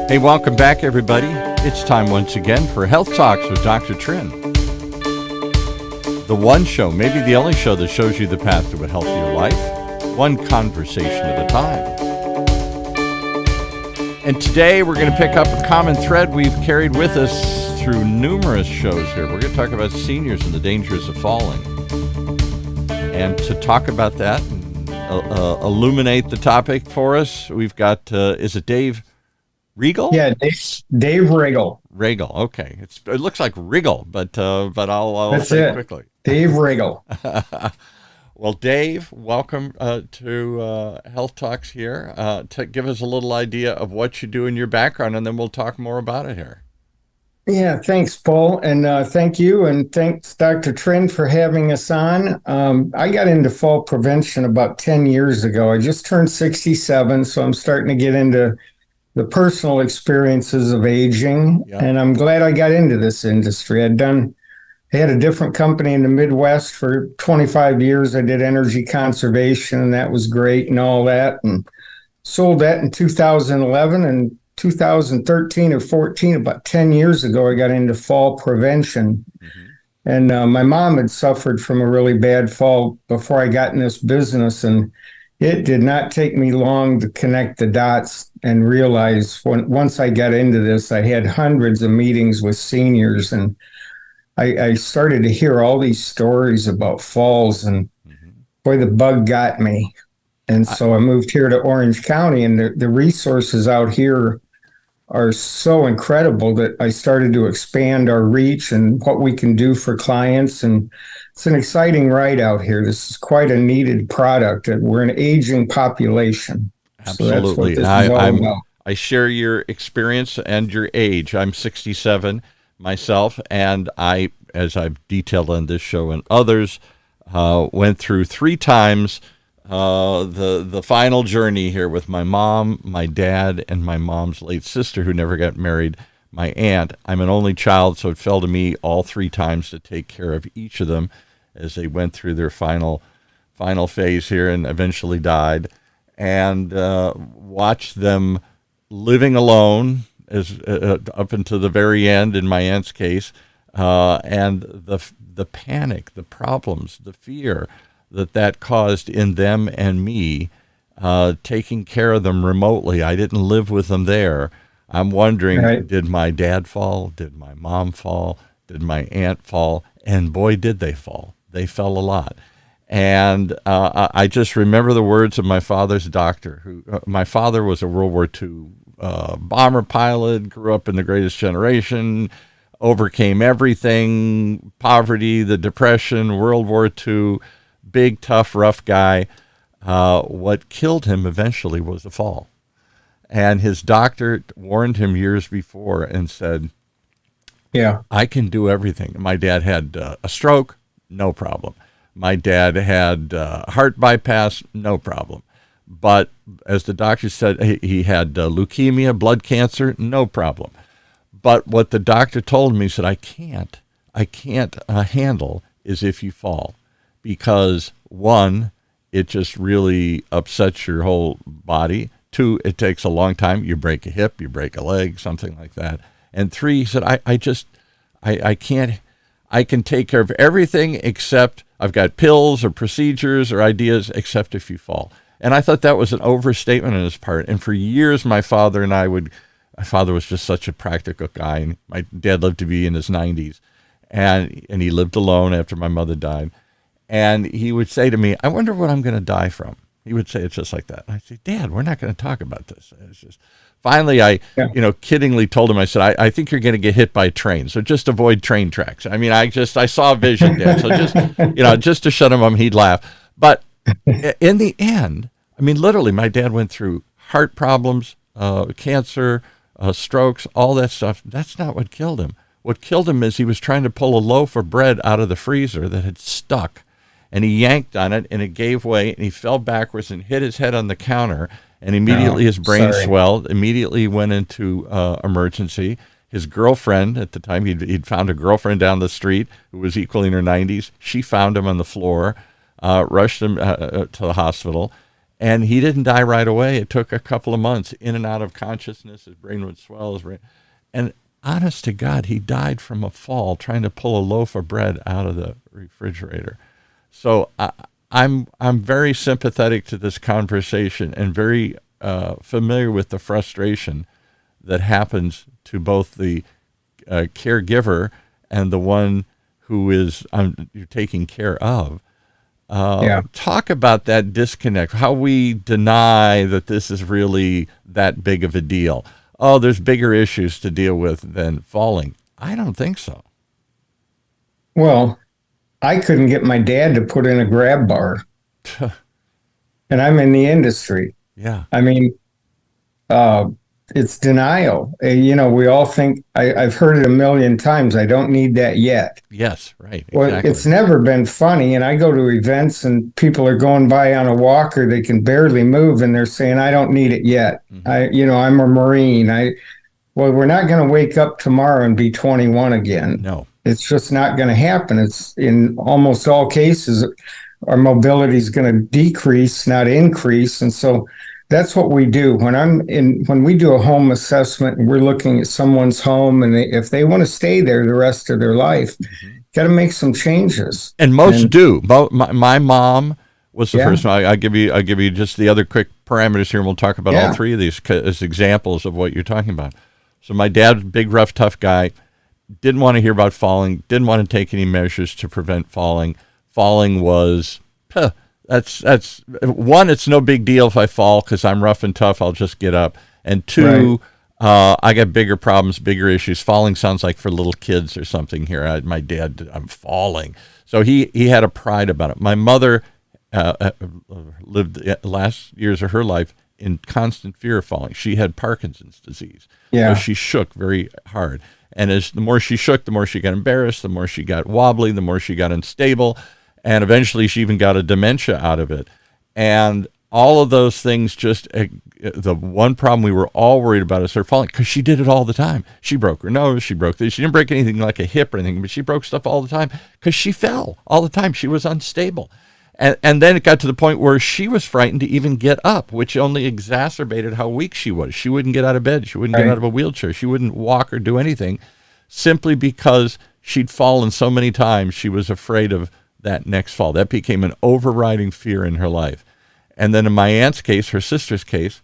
Hey, welcome back, everybody. It's time once again for Health Talks with Dr. TRINH. The one show, maybe the only show that shows you the path to a healthier life, one conversation at a time. And today we're going to pick up a common thread we've carried with us through numerous shows here. We're going to talk about seniors and the dangers of falling. And to talk about that and illuminate the topic for us, we've got, is it Dave Riggle? Yeah, Dave Riggle. Riggle, okay. It looks like Riggle, but I'll say it quickly. Dave Riggle. Well, Dave, welcome to Health Talks here. To give us a little idea of what you do in your background, and then we'll talk more about it here. Yeah, thanks, Paul, and thank you, and thanks, Dr. TRINH, for having us on. I got into fall prevention about 10 years ago. I just turned 67, so I'm starting to get into the personal experiences of aging, and I'm glad I got into this industry. I had a different company in the Midwest for 25 years. I did energy conservation, and that was great and all that, and sold that in 2011. And 2013 or 14, about 10 years ago, I got into fall prevention. And my mom had suffered from a really bad fall before I got in this business, and it did not take me long to connect the dots and realize once I got into this, I had hundreds of meetings with seniors, and I started to hear all these stories about falls, and boy, the bug got me. And so I moved here to Orange County, and the resources out here are so incredible that I started to expand our reach and what we can do for clients. And it's an exciting ride out here. This is quite a needed product. We're an aging population. Absolutely. So I share your experience and your age. I'm 67 myself, and I, as I've detailed on this show and others, went through 3 times the final journey here with my mom, my dad, and my mom's late sister, who never got married, my aunt. I'm an only child, so it fell to me all 3 times to take care of each of them as they went through their final phase here and eventually died, and watched them living alone as up until the very end in my aunt's case, and the panic, the problems, the fear that caused in them and me, taking care of them remotely. I didn't live with them there. I'm wondering, Did my dad fall? Did my mom fall? Did my aunt fall? And boy, did they fall. They fell a lot. And I just remember the words of my father's doctor, who my father was a World War II bomber pilot, grew up in the greatest generation, overcame everything, poverty, the Depression, World War II, big, tough, rough guy. What killed him eventually was a fall. And his doctor warned him years before and said, I can do everything. My dad had a stroke, no problem. My dad had heart bypass, no problem. But as the doctor said, he had leukemia, blood cancer, no problem. But what the doctor told me, he said, I can't handle is if you fall. Because 1, it just really upsets your whole body. 2, it takes a long time. You break a hip, you break a leg, something like that. And 3, he said, I can't, I can take care of everything except I've got pills or procedures or ideas except if you fall. And I thought that was an overstatement on his part. And for years, my father was just such a practical guy. And my dad lived to be in his 90s, and he lived alone after my mother died. And he would say to me, I wonder what I'm going to die from. He would say it just like that. And I'd say, Dad, we're not going to talk about this. And it's just, finally, I kiddingly told him, I said, I think you're going to get hit by a train. So just avoid train tracks. I mean, I saw a vision, Dad. So just to shut him up, he'd laugh. But in the end, I mean, literally, my dad went through heart problems, cancer, strokes, all that stuff. That's not what killed him. What killed him is he was trying to pull a loaf of bread out of the freezer that had stuck. And he yanked on it, and it gave way, and he fell backwards and hit his head on the counter, and immediately his brain swelled, immediately went into emergency. His girlfriend, at the time, he'd found a girlfriend down the street who was equally in her 90s. She found him on the floor, rushed him to the hospital, And he didn't die right away. It took a couple of months, in and out of consciousness. His brain would swell. And honest to God, he died from a fall trying to pull a loaf of bread out of the refrigerator. So I'm very sympathetic to this conversation and very familiar with the frustration that happens to both the caregiver and the one who is you're taking care of. Talk about that disconnect, how we deny that this is really that big of a deal. Oh, there's bigger issues to deal with than falling. I don't think so. Well, I couldn't get my dad to put in a grab bar. And I'm in the industry. Yeah. I mean, it's denial. We all think, I've heard it a million times, I don't need that yet. Yes, right. Exactly. Well, it's never been funny. And I go to events and people are going by on a walker, they can barely move, and they're saying, I don't need it yet. Mm-hmm. I'm a Marine. Well, we're not going to wake up tomorrow and be 21 again. No. It's just not going to happen. It's in almost all cases, our mobility is going to decrease, not increase. And so that's what we do. When we do a home assessment and we're looking at someone's home, and if they want to stay there the rest of their life, got to make some changes. And most do. My mom was the first one. I give you just the other quick parameters here, and we'll talk about all three of these as examples of what you're talking about. So my dad, big, rough, tough guy, didn't want to hear about falling, didn't want to take any measures to prevent falling. Falling was, that's one, it's no big deal if I fall because I'm rough and tough, I'll just get up. And two, I got bigger problems, bigger issues. Falling sounds like for little kids or something here. My dad, I'm falling. So he had a pride about it. My mother lived the last years of her life in constant fear of falling. She had Parkinson's disease. So she shook very hard. And the more she shook, the more she got embarrassed, the more she got wobbly, the more she got unstable. And eventually she even got a dementia out of it. And all of those things, just the one problem we were all worried about is her falling, because she did it all the time. She broke her nose, she didn't break anything like a hip or anything, but she broke stuff all the time because she fell all the time. She was unstable. And then it got to the point where she was frightened to even get up, which only exacerbated how weak she was. She wouldn't get out of bed. She wouldn't get out of a wheelchair. She wouldn't walk or do anything, simply because she'd fallen so many times. She was afraid of that next fall. That became an overriding fear in her life. And then in my aunt's case, her sister's case,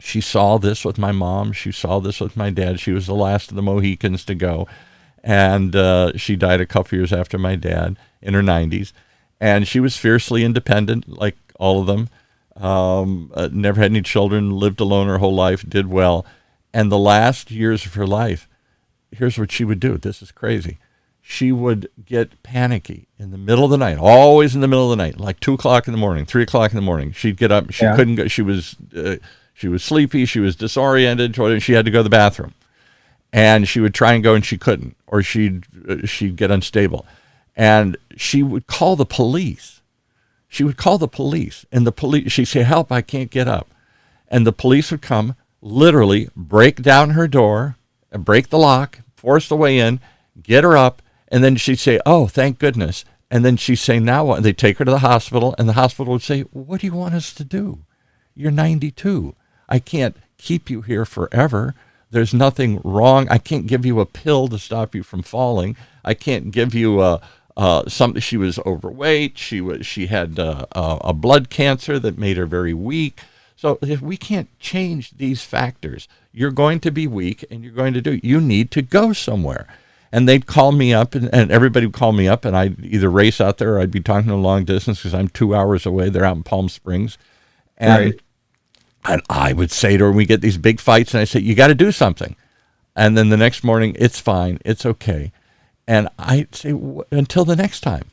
she saw this with my mom. She saw this with my dad. She was the last of the Mohicans to go. And she died a couple years after my dad in her 90s. And she was fiercely independent, like all of them. Never had any children, lived alone her whole life, did well. And the last years of her life, here's what she would do. This is crazy. She would get panicky in the middle of the night, always in the middle of the night, like 2 o'clock in the morning, 3 o'clock in the morning. She'd get up. She couldn't go. She was sleepy. She was disoriented. She had to go to the bathroom. And she would try and go, and she couldn't, or she'd get unstable. And she would call the police. And the police, she'd say, help, I can't get up. And the police would come, literally break down her door, break the lock, force the way in, get her up, and then she'd say, oh, thank goodness. And then she'd say, now what? And they'd take her to the hospital, and the hospital would say, what do you want us to do? You're 92. I can't keep you here forever. There's nothing wrong. I can't give you a pill to stop you from falling. I can't give you something. She was overweight. She had a blood cancer that made her very weak. So if we can't change these factors, you're going to be weak, and you're going to you need to go somewhere. And they'd call me up, and everybody would call me up, and I'd either race out there or I'd be talking to a long distance because I'm 2 hours away. They're out in Palm Springs. And I would say to her, we get these big fights, and I say, you got to do something. And then the next morning, it's fine. It's okay. And I'd say, until the next time.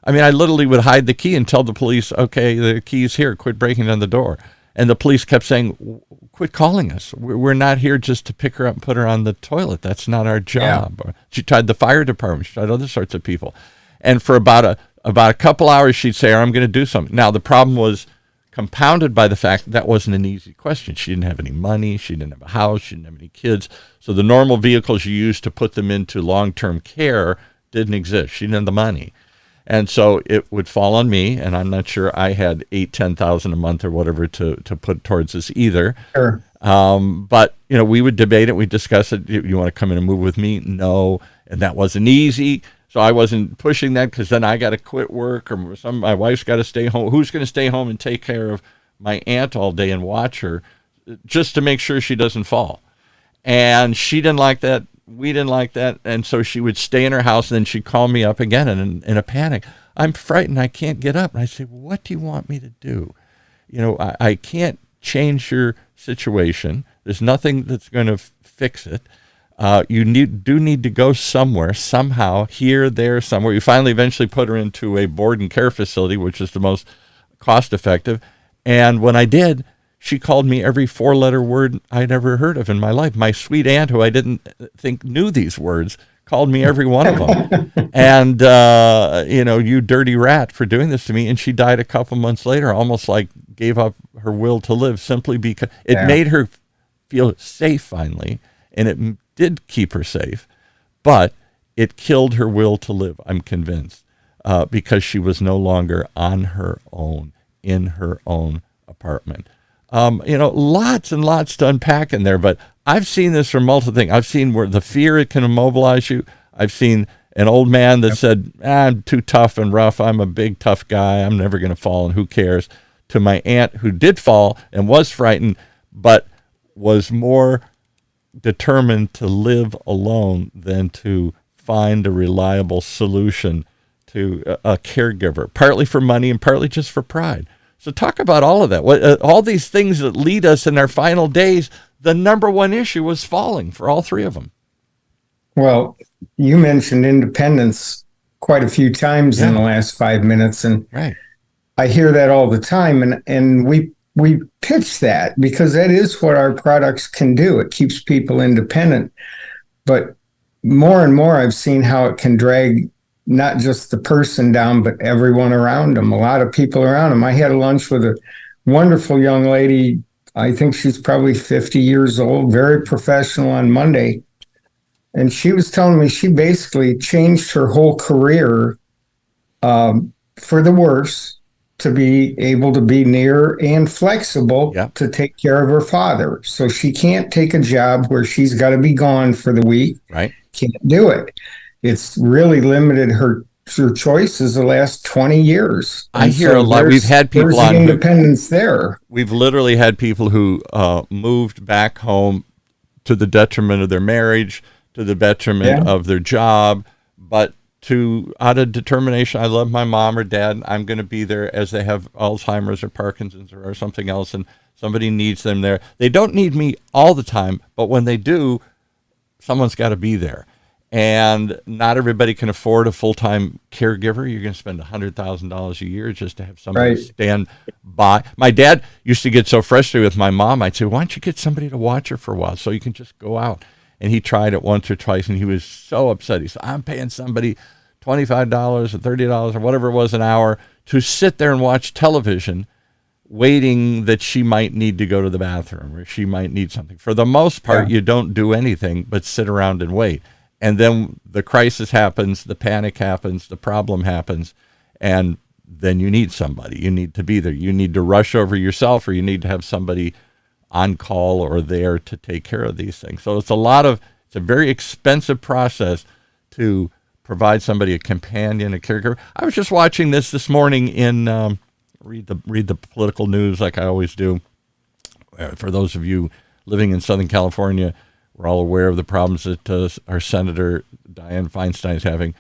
I mean, I literally would hide the key and tell the police, okay, the key's here. Quit breaking down the door. And the police kept saying, quit calling us. We're not here just to pick her up and put her on the toilet. That's not our job. Yeah. She tried the fire department. She tried other sorts of people. And for about a couple hours, she'd say, I'm going to do something. Now, the problem was compounded by the fact that wasn't an easy question. She didn't have any money. She didn't have a house. She didn't have any kids. So the normal vehicles you use to put them into long-term care didn't exist. She didn't have the money. And so it would fall on me, and I'm not sure I had 8,000-10,000 a month or whatever to put towards this either. Sure. But we would debate it. We'd discuss it. You want to come in and move with me? No. And that wasn't easy. So I wasn't pushing that, because then I got to quit work, or my wife's got to stay home. Who's going to stay home and take care of my aunt all day and watch her just to make sure she doesn't fall? And she didn't like that. We didn't like that. And so she would stay in her house, and then she'd call me up again in a panic. I'm frightened. I can't get up. And I say, well, what do you want me to do? I can't change your situation. There's nothing that's going to fix it. You do need to go somewhere, somehow, here, there, somewhere. You finally eventually put her into a board and care facility, which is the most cost effective. And when I did, she called me every 4-letter word I'd ever heard of in my life. My sweet aunt, who I didn't think knew these words, called me every one of them. And, you dirty rat for doing this to me. And she died a couple months later, almost like gave up her will to live, simply because it made her feel safe finally. And it did keep her safe, but it killed her will to live, I'm convinced, because she was no longer on her own, in her own apartment. Lots and lots to unpack in there, but I've seen this from multiple things. I've seen where the fear, it can immobilize you. I've seen an old man that said, I'm too tough and rough. I'm a big, tough guy. I'm never going to fall, and who cares? To my aunt, who did fall and was frightened, but was more determined to live alone than to find a reliable solution to a caregiver, partly for money and partly just for pride. So talk about all of that. All these things that lead us in our final days, the number one issue was falling for all three of them. Well, you mentioned independence quite a few times in the last 5 minutes, and right. I hear that all the time, and we pitch that because that is what our products can do. It keeps people independent. But more and more, I've seen how it can drag not just the person down, but everyone around them, a lot of people around them. I had a lunch with a wonderful young lady. I think she's probably 50 years old, very professional, on Monday. And she was telling me she basically changed her whole career for the worse, to be able to be near and flexible to take care of her father. So she can't take a job where she's got to be gone for the week. Right. Can't do it. It's really limited her choices the last 20 years. I hear a lot. We've had people on independence there. We've literally had people who moved back home to the detriment of their marriage, to the detriment of their job, but out of determination. I love my mom or dad. I'm going to be there as they have Alzheimer's or Parkinson's or something else, and somebody needs them there. They don't need me all the time, but when they do, someone's got to be there. And not everybody can afford a full-time caregiver. You're going to spend $100,000 a year just to have somebody stand by. My dad used to get so frustrated with my mom. I'd say, why don't you get somebody to watch her for a while so you can just go out? And he tried it once or twice, and he was so upset. He said, I'm paying somebody $25 or $30 or whatever it was an hour to sit there and watch television, waiting that she might need to go to the bathroom or she might need something. For the most part, you don't do anything but sit around and wait. And then the crisis happens, the panic happens, the problem happens, and then you need somebody. You need to be there. You need to rush over yourself, or you need to have somebody on call or there to take care of these things. So it's a very expensive process to provide somebody a companion, a caregiver. I was just watching this morning in read the political news like I always do. For those of you living in Southern California, we're all aware of the problems that our Senator Dianne Feinstein is having.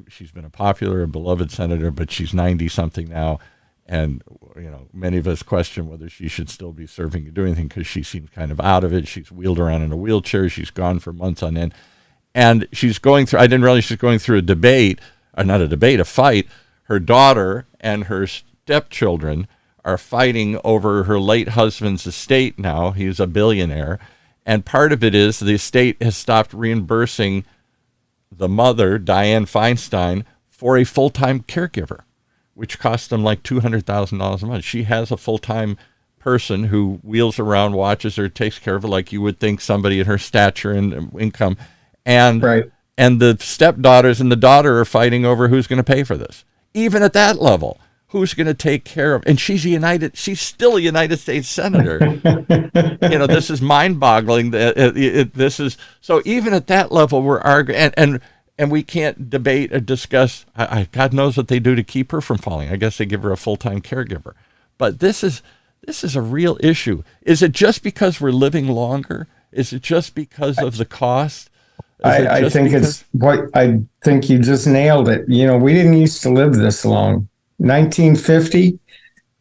She's been a popular and beloved senator, but she's 90-something now. And, many of us question whether she should still be serving or doing anything because she seems kind of out of it. She's wheeled around in a wheelchair. She's gone for months on end. And she's going through, I didn't realize she's going through a fight. Her daughter and her stepchildren are fighting over her late husband's estate now. He's a billionaire. And part of it is the estate has stopped reimbursing the mother, Dianne Feinstein, for a full-time caregiver, which costs them like $200,000 a month. She has a full-time person who wheels around, watches her, takes care of her like you would think somebody at her stature and income. And and the stepdaughters and the daughter are fighting over who's going to pay for this. Even at that level, who's going to take care of? And she's still a United States senator. This is mind-boggling. This is so. Even at that level, we're arguing, and we can't debate or discuss. God knows what they do to keep her from falling. I guess they give her a full-time caregiver. But this is a real issue. Is it just because we're living longer? Is it just because of the cost? I think you just nailed it. We didn't used to live this long. 1950,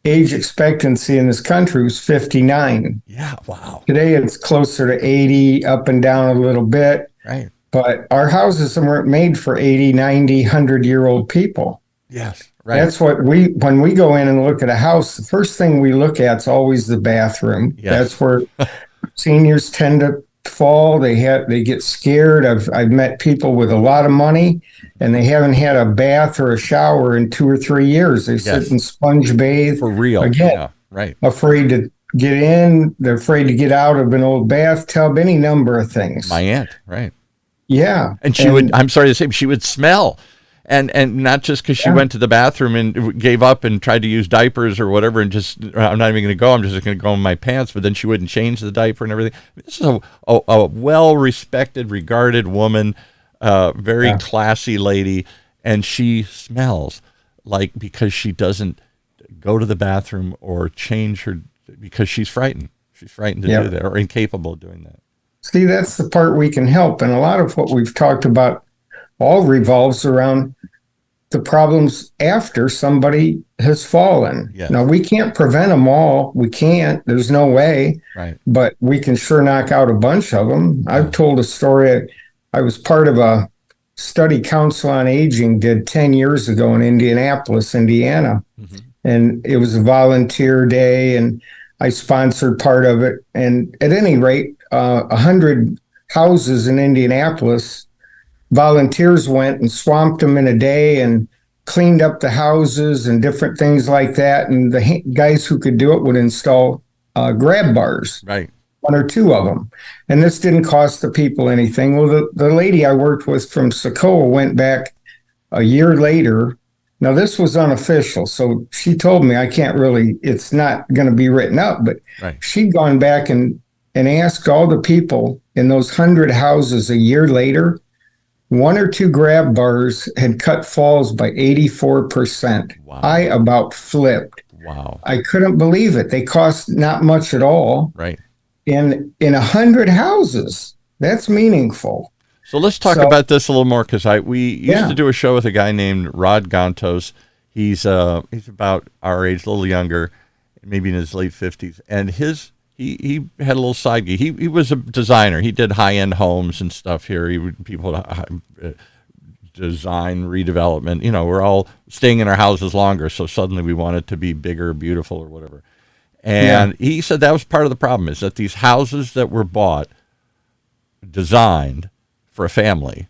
age expectancy in this country was 59. Yeah, wow. Today it's closer to 80, up and down a little bit. Right. But our houses weren't made for 80, 90, 100-year-old people. Yes, right. That's what when we go in and look at a house, the first thing we look at is always the bathroom. Yes. That's where seniors tend to fall. They get scared. I've met people with a lot of money and they haven't had a bath or a shower in 2 or 3 years. They sit and sponge bathe. For real. Again, yeah, right. Afraid to get in. They're afraid to get out of an old bathtub, any number of things. My aunt, right. Yeah. And I'm sorry to say, she would smell. And not just because she went to the bathroom and gave up and tried to use diapers or whatever and just, I'm not even going to go, I'm just going to go in my pants, but then she wouldn't change the diaper and everything. This is a well-respected, regarded woman, very classy lady, and she smells like because she doesn't go to the bathroom or change her, because she's frightened. She's frightened to do that or incapable of doing that. See, that's the part we can help. And a lot of what we've talked about all revolves around the problems after somebody has fallen. Yes. Now, we can't prevent them all. We can't. There's no way. Right. But we can sure knock out a bunch of them. Yeah. I've told a story. I was part of a study Council on Aging did 10 years ago in Indianapolis, Indiana. Mm-hmm. And it was a volunteer day, and I sponsored part of it. And at any rate, 100 houses in Indianapolis, volunteers went and swamped them in a day and cleaned up the houses and different things like that. And the guys who could do it would install grab bars, right? 1 or 2 of them. And this didn't cost the people anything. Well, the lady I worked with from Socoa went back a year later. Now, this was unofficial, so she told me it's not going to be written up, but she'd gone back and asked all the people in those 100 houses a year later. 1 or 2 grab bars had cut falls by 84%. Wow. I about flipped. Wow. I couldn't believe it. They cost not much at all. Right. In 100 houses. That's meaningful. So let's talk about this a little more, because we used to do a show with a guy named Rod Gantos. He's about our age, a little younger, maybe in his late 50s. And he had a little side gig. He was a designer. He did high-end homes and stuff here. People design, redevelopment. We're all staying in our houses longer, so suddenly we want it to be bigger, beautiful, or whatever. And he said that was part of the problem, is that these houses that were bought, designed for a family,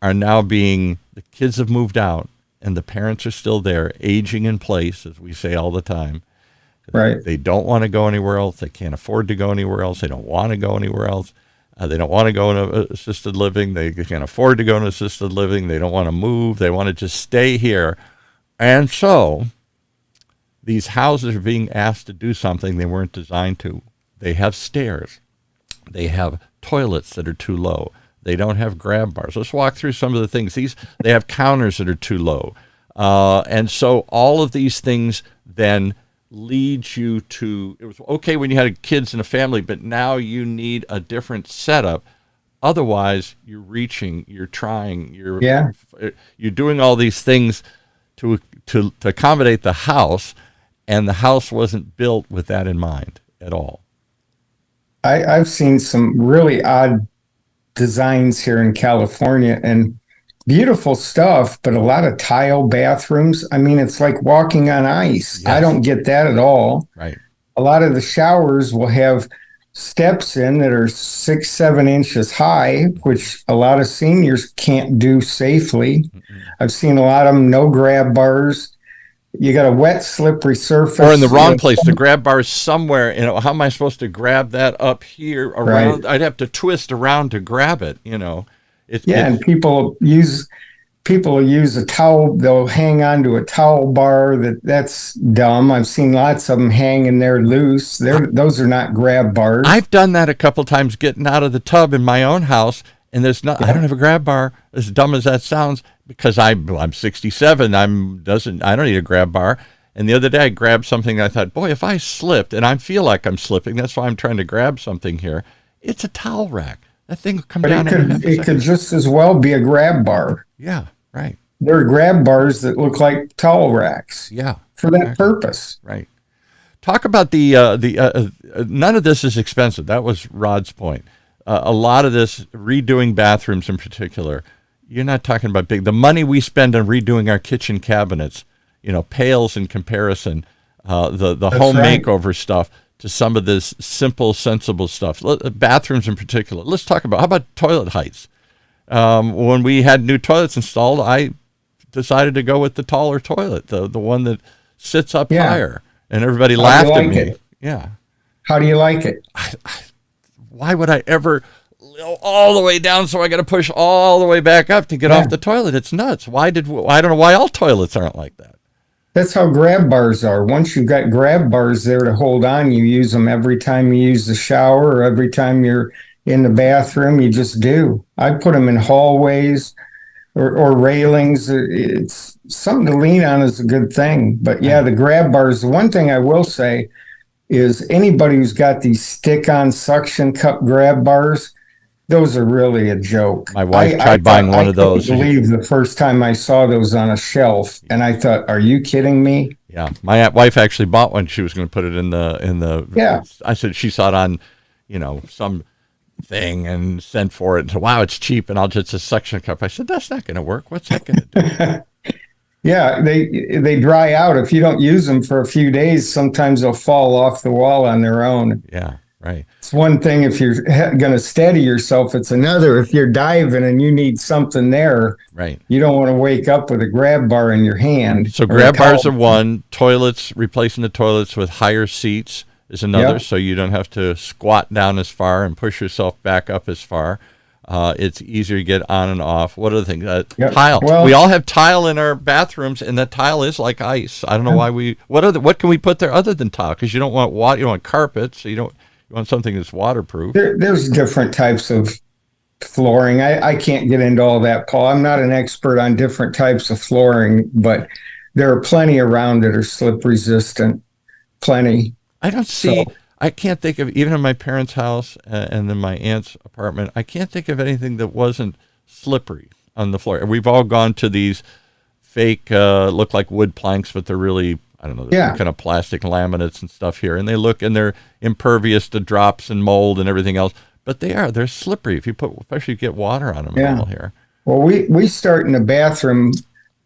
are now the kids have moved out, and the parents are still there, aging in place, as we say all the time. Right. They don't want to go anywhere else. They can't afford to go anywhere else. They don't want to go anywhere else. They don't want to go into assisted living. They can't afford to go into assisted living. They don't want to move. They want to just stay here. And so these houses are being asked to do something they weren't designed to. They have stairs. They have toilets that are too low. They don't have grab bars. Let's walk through some of the things. They have counters that are too low. And so all of these things then leads you to, it was okay when you had kids and a family, but now you need a different setup. Otherwise, you're reaching, you're trying, you're doing all these things to accommodate the house, and the house wasn't built with that in mind at all. I've seen some really odd designs here in California, and beautiful stuff, but a lot of tile bathrooms. I mean, it's like walking on ice. Yes. I don't get that at all. Right. A lot of the showers will have steps in that are 6-7 inches high, which a lot of seniors can't do safely. Mm-mm. I've seen a lot of them, no grab bars. You got a wet, slippery surface. Or in the wrong place. The grab bar is somewhere. How am I supposed to grab that up here around? Right. I'd have to twist around to grab it, Yeah, and people use a towel. They'll hang onto a towel bar. That's dumb. I've seen lots of them hanging there loose. Those are not grab bars. I've done that a couple times getting out of the tub in my own house, and I don't have a grab bar. As dumb as that sounds, because I'm 67. I don't need a grab bar. And the other day I grabbed something. I thought, boy, if I slipped, and I feel like I'm slipping, that's why I'm trying to grab something here. It's a towel rack. That thing will come down. It could just as well be a grab bar. Yeah, right. There are grab bars that look like towel racks. Yeah, for that purpose. Right. Talk about the none of this is expensive. That was Rod's point. A lot of this, redoing bathrooms in particular, you're not talking about big. The money we spend on redoing our kitchen cabinets, pales in comparison. The home makeover stuff to some of this simple, sensible stuff. Bathrooms in particular. Let's talk about, how about toilet heights? When we had new toilets installed, I decided to go with the taller toilet, the one that sits up higher, and everybody laughed at me. Yeah. How do you like it? Why would I ever go all the way down, so I got to push all the way back up to get off the toilet? It's nuts. I don't know why all toilets aren't like that. That's how grab bars are. Once you've got grab bars there to hold on, you use them every time you use the shower or every time you're in the bathroom. You just do. I put them in hallways or railings. It's something to lean on is a good thing. But yeah, the grab bars, the one thing I will say is anybody who's got these stick-on suction cup grab bars, those are really a joke. My wife tried buying one of those. I couldn't believe the first time I saw those on a shelf, and I thought, "Are you kidding me?" Yeah, my wife actually bought one. She was going to put it in the. Yeah. I said she saw it on, some thing and sent for it. And said, wow, it's cheap, and I'll just a suction cup. I said, that's not going to work. What's that going to do? Yeah, they dry out if you don't use them for a few days. Sometimes they'll fall off the wall on their own. Yeah. Right. It's one thing if you're going to steady yourself. It's another if you're diving and you need something there. Right. You don't want to wake up with a grab bar in your hand. So grab bars are one. Toilets, replacing the toilets with higher seats is another. So you don't have to squat down as far and push yourself back up as far. It's easier to get on and off. What other things? Tile. Well, we all have tile in our bathrooms, and that tile is like ice. I don't know why we. What can we put there other than tile? Because you don't want water. You don't want carpet, so you want something that's waterproof. There's different types of flooring. I can't get into all that, Paul. I'm not an expert on different types of flooring, but there are plenty around that are slip resistant. Plenty. I can't think of, even in my parents' house and in my aunt's apartment, I can't think of anything that wasn't slippery on the floor. We've all gone to these fake, look like wood planks, but they're really, I don't know, kind of plastic laminates and stuff here. And they're impervious to drops and mold and everything else. But they're slippery especially if you get water on them at all here. Well, we start in the bathroom.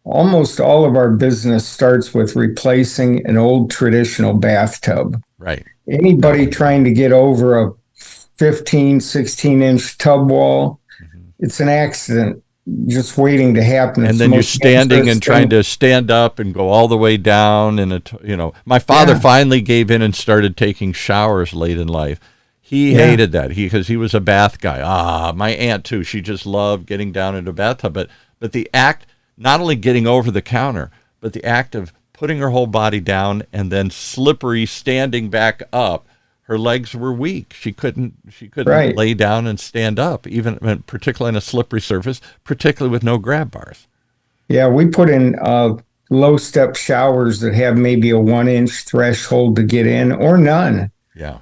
Almost all of our business starts with replacing an old traditional bathtub. Right. Anybody trying to get over a 15, 16-inch tub wall, it's an accident just waiting to happen. And then you're standing and trying to stand up and go all the way down. And, my father finally gave in and started taking showers late in life. He hated that because he was a bath guy. My aunt, too, she just loved getting down into a bathtub. But the act, not only getting over the counter, but the act of putting her whole body down and then slippery standing back up, her legs were weak. She couldn't lay down and stand up, even particularly on a slippery surface, particularly with no grab bars. Yeah, we put in low step showers that have maybe a 1-inch threshold to get in or none. Yeah.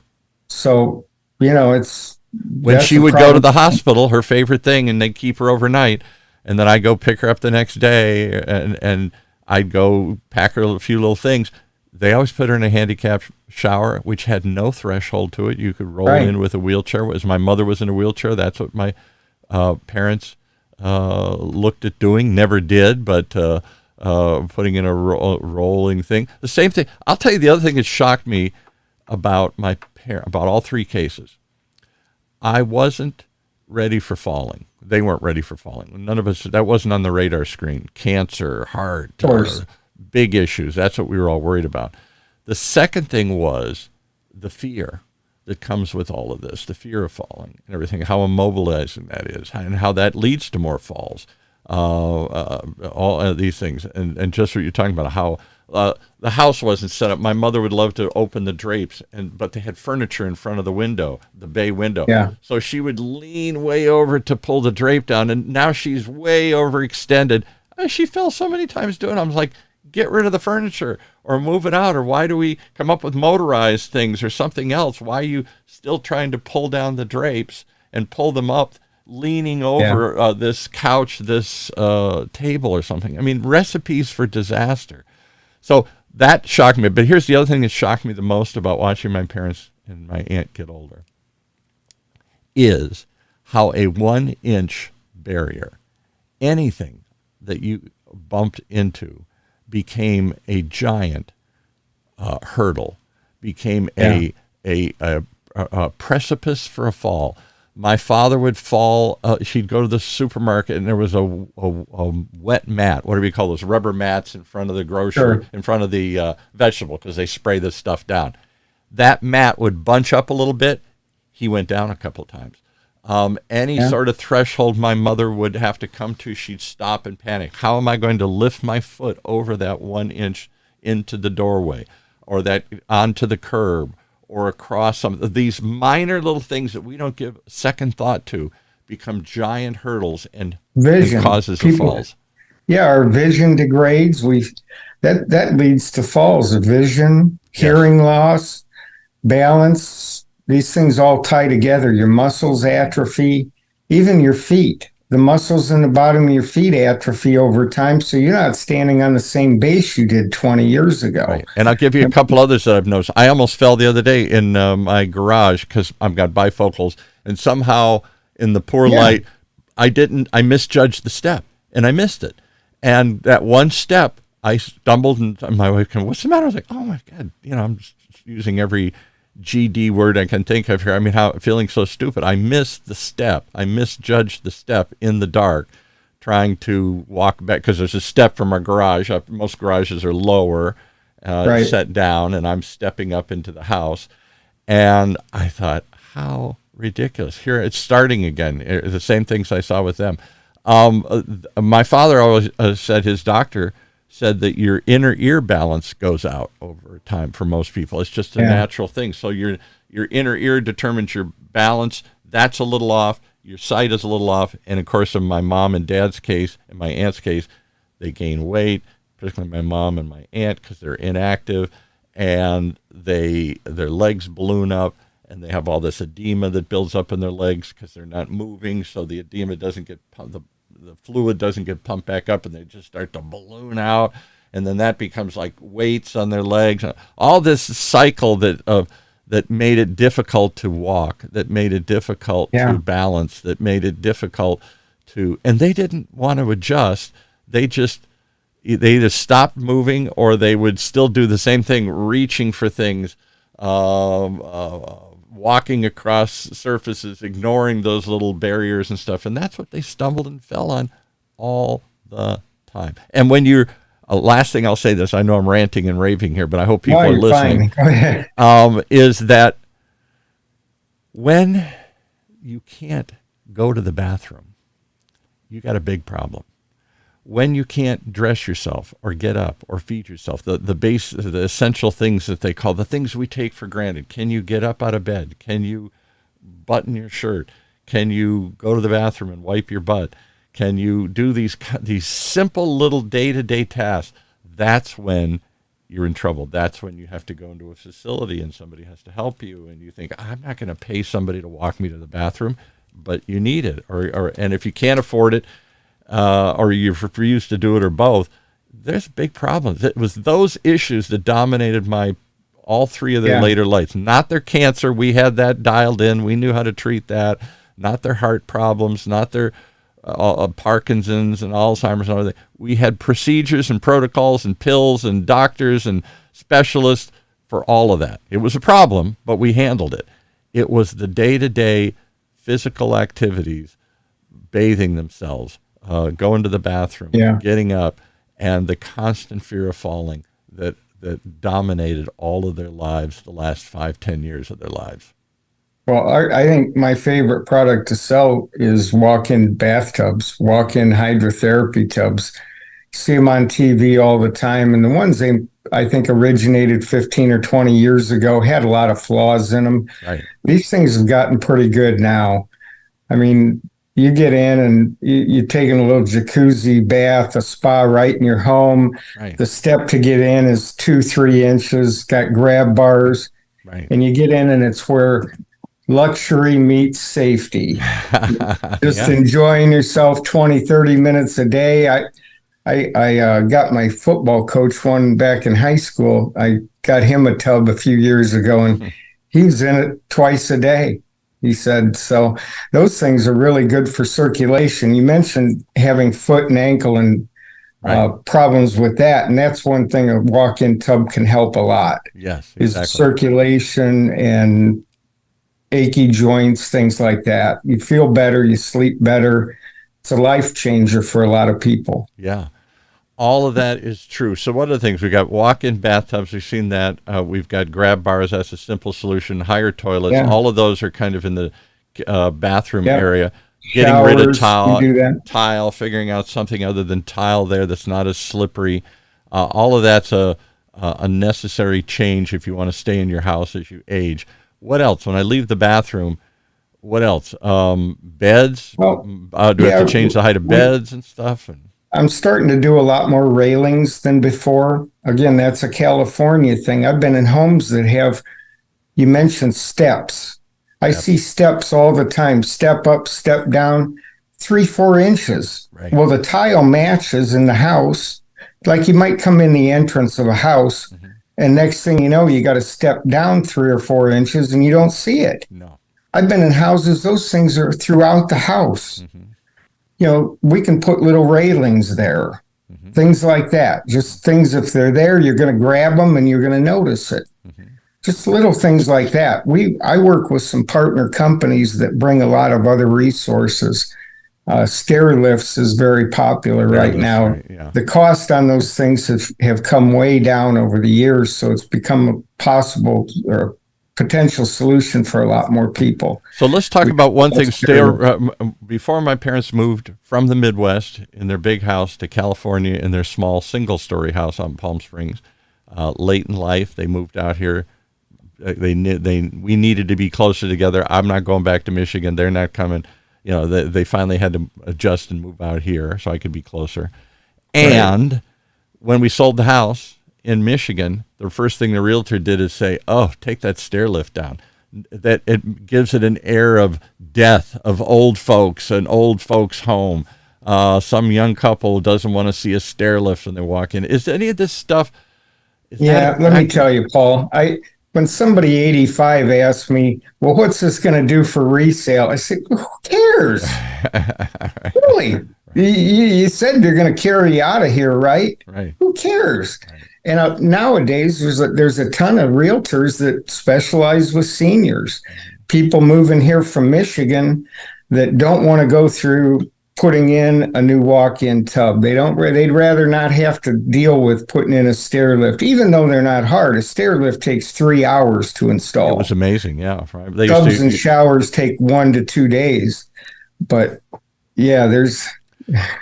So, it's when she would go to the hospital, her favorite thing, and they'd keep her overnight, and then I'd go pick her up the next day and I'd go pack her a few little things. They always put her in a handicapped shower, which had no threshold to it. You could roll in with a wheelchair. As my mother was in a wheelchair, that's what my parents looked at doing. Never did, but putting in a rolling thing. The same thing. I'll tell you the other thing that shocked me about about all three cases. I wasn't ready for falling. They weren't ready for falling. None of us, that wasn't on the radar screen. Cancer, heart, big issues. That's what we were all worried about. The second thing was the fear. that comes with all of this, the fear of falling and everything, how immobilizing that is, and how that leads to more falls. All of these things, and just what you're talking about, how the house wasn't set up. My mother would love to open the drapes, but they had furniture in front of the window, the bay window. Yeah. So she would lean way over to pull the drape down, and now she's way overextended. She fell so many times doing it. I was like, get rid of the furniture or move it out, or why do we come up with motorized things or something else? Why are you still trying to pull down the drapes and pull them up, leaning over this couch, this table or something? I mean, recipes for disaster. So that shocked me. But here's the other thing that shocked me the most about watching my parents and my aunt get older is how a 1-inch barrier, anything that you bumped into, became a giant hurdle, became a precipice for a fall. My father would fall. She'd go to the supermarket, and there was a wet mat. What do we call those? Rubber mats in front of the grocery, in front of the vegetable, because they spray this stuff down. That mat would bunch up a little bit. He went down a couple of times. Any sort of threshold my mother would have to come to, she'd stop and panic. How am I going to lift my foot over that 1 inch into the doorway, or that onto the curb, or across some of these minor little things that we don't give second thought to become giant hurdles and causes of falls. Yeah, our vision degrades. That leads to falls. Vision, hearing loss, balance. These things all tie together. Your muscles atrophy, even your feet. The muscles in the bottom of your feet atrophy over time, so you're not standing on the same base you did 20 years ago. Right. And I'll give you a couple others that I've noticed. I almost fell the other day in my garage because I've got bifocals, and somehow in the poor light, I misjudged the step, and I missed it. And that one step, I stumbled, and my wife came, "What's the matter?" I was like, "Oh my God, I'm just using every GD word I can think of here. I mean, feeling so stupid. I missed the step. I misjudged the step in the dark, trying to walk back, because there's a step from our garage. Most garages are lower, set down, and I'm stepping up into the house. And I thought, how ridiculous. Here it's starting again. The same things I saw with them. My father always said, his doctor said that your inner ear balance goes out over time for most people. It's just a natural thing. So your inner ear determines your balance. That's a little off. Your sight is a little off. And of course, in my mom and dad's case, and my aunt's case, they gain weight, particularly my mom and my aunt, because they're inactive, and their legs balloon up, and they have all this edema that builds up in their legs because they're not moving. So the edema doesn't get the fluid doesn't get pumped back up, and they just start to balloon out, and then that becomes like weights on their legs. All this cycle that made it difficult to walk, that made it difficult to balance, that made it difficult to, and they didn't want to adjust. They either stopped moving, or they would still do the same thing, reaching for things, walking across surfaces, ignoring those little barriers and stuff. And that's what they stumbled and fell on all the time. And when last thing I'll say this, I know I'm ranting and raving here, but I hope people are listening. Go ahead. Is that when you can't go to the bathroom, you got a big problem. When you can't dress yourself or get up or feed yourself, the essential things that they call, the things we take for granted. Can you get up out of bed? Can you button your shirt? Can you go to the bathroom and wipe your butt? Can you do these simple little day-to-day tasks? That's when you're in trouble. That's when you have to go into a facility and somebody has to help you, and you think, I'm not going to pay somebody to walk me to the bathroom, but you need it. And if you can't afford it, or you refuse to do it, or both, there's big problems. It was those issues that dominated all three of their later lives. Not their cancer. We had that dialed in. We knew how to treat that. Not their heart problems, not their Parkinson's and Alzheimer's and everything. We had procedures and protocols and pills and doctors and specialists for all of that. It was a problem, but we handled it. It was the day-to-day physical activities, bathing themselves, going to the bathroom, getting up, and the constant fear of falling that dominated all of their lives, the last 5-10 years of their lives. Well, I think my favorite product to sell is walk-in bathtubs, walk-in hydrotherapy tubs. See them on TV all the time, and the ones they I think originated 15 or 20 years ago had a lot of flaws in them. Right. These things have gotten pretty good now. I mean, you get in and you take in a little jacuzzi bath, a spa right in your home. Right. The step to get in is 2, 3 inches, got grab bars, Right. and you get in and it's where luxury meets safety. Just Yeah. enjoying yourself 20, 30 minutes a day. I got my football coach one back in high school. I got him a tub a few years ago, and he was in it twice a day. He said, so those things are really good for circulation. You mentioned having foot and ankle and Right. problems with that. And that's one thing a walk-in tub can help a lot Yes, is exactly. circulation and achy joints, things like that. You feel better, you sleep better. It's a life changer for a lot of people. Yeah. All of that is true. So what are the things? We got walk-in bathtubs. We've seen that. We've got grab bars. That's a simple solution. Higher toilets. Yeah. All of those are kind of in the bathroom Yep. area. Getting rid of Showers, you do that. tile, figuring out something other than tile there that's not as slippery. All of that's a necessary change if you want to stay in your house as you age. What else? When I leave the bathroom, what else? Beds. Well, Do I have yeah, to change the height of beds and stuff? And I'm starting to do a lot more railings than before. Again, that's a California thing. I've been in homes that have, you mentioned steps. I see steps all the time, step up, step down, 3, 4 inches. Right. Well, the tile matches in the house. Like you might come in the entrance of a house, and next thing you know, you got to step down 3 or 4 inches and you don't see it. no. I've been in houses, those things are throughout the house. We can put little railings there, things like that. Just things, if they're there, you're going to grab them and you're going to notice it. Just little things like that. I work with some partner companies that bring a lot of other resources. Stair lifts is very popular right now. Right, yeah. The cost on those things have come way down over the years, so it's become a possible or potential solution for a lot more people. So let's talk about one thing. Before my parents moved from the Midwest in their big house to California in their small single-story house on Palm Springs, late in life they moved out here. We needed to be closer together. I'm not going back to Michigan. They're not coming. They finally had to adjust and move out here so I could be closer. And when we sold the house in Michigan, the first thing the realtor did is say, "Oh, take that stair lift down." That it gives it an air of death, of old folks, an old folks' home. Some young couple doesn't want to see a stair lift when they walk in. Is any of this stuff? Let me tell you, Paul. When somebody 85 asks me, "Well, what's this going to do for resale?" I said, "Who cares? Really? You said you're going to carry you out of here, right? Right. Who cares?" Right. And nowadays, there's a ton of realtors that specialize with seniors, people moving here from Michigan that don't want to go through putting in a new walk-in tub. They'd rather not have to deal with putting in a stair lift, even though they're not hard. A stair lift takes 3 hours to install. It was amazing, yeah. Tubs and showers take 1 to 2 days. But yeah, there's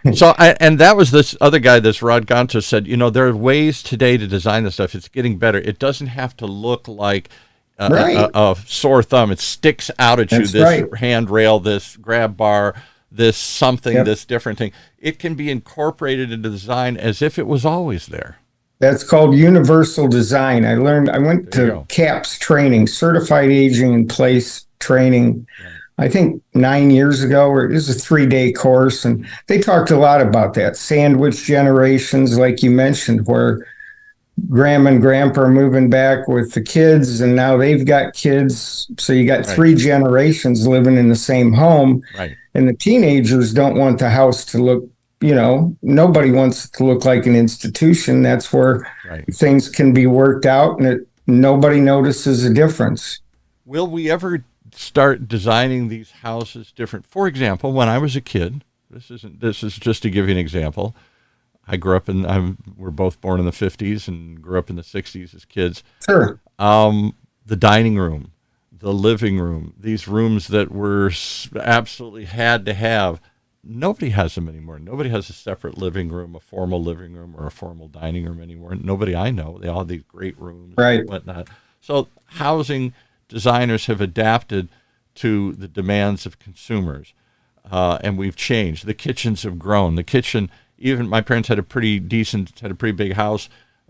and that was this other guy, this Rod Gonta said, there are ways today to design this stuff. It's getting better. It doesn't have to look like a sore thumb. It sticks out at you, this handrail, this grab bar, this something, this different thing. It can be incorporated into design as if it was always there. That's called universal design. I went to CAPS training, Certified Aging in Place training. I think 9 years ago, or it was a 3-day course, and they talked a lot about that. Sandwich generations, like you mentioned, where grandma and grandpa are moving back with the kids, and now they've got kids. So you got 3 generations living in the same home. Right. And the teenagers don't want the house to look, nobody wants it to look like an institution. That's where things can be worked out, and nobody notices a difference. Will we ever start designing these houses different? For example, when I was a kid, this is just to give you an example. I grew up we're both born in the 50s and grew up in the 60s as kids. Sure. The dining room, the living room, these rooms that were absolutely had to have. Nobody has them anymore. Nobody has a separate living room, a formal living room, or a formal dining room anymore. Nobody I know. They all have these great rooms and whatnot. So housing designers have adapted to the demands of consumers, and we've changed. The kitchens have grown. The kitchen, even my parents had a pretty big house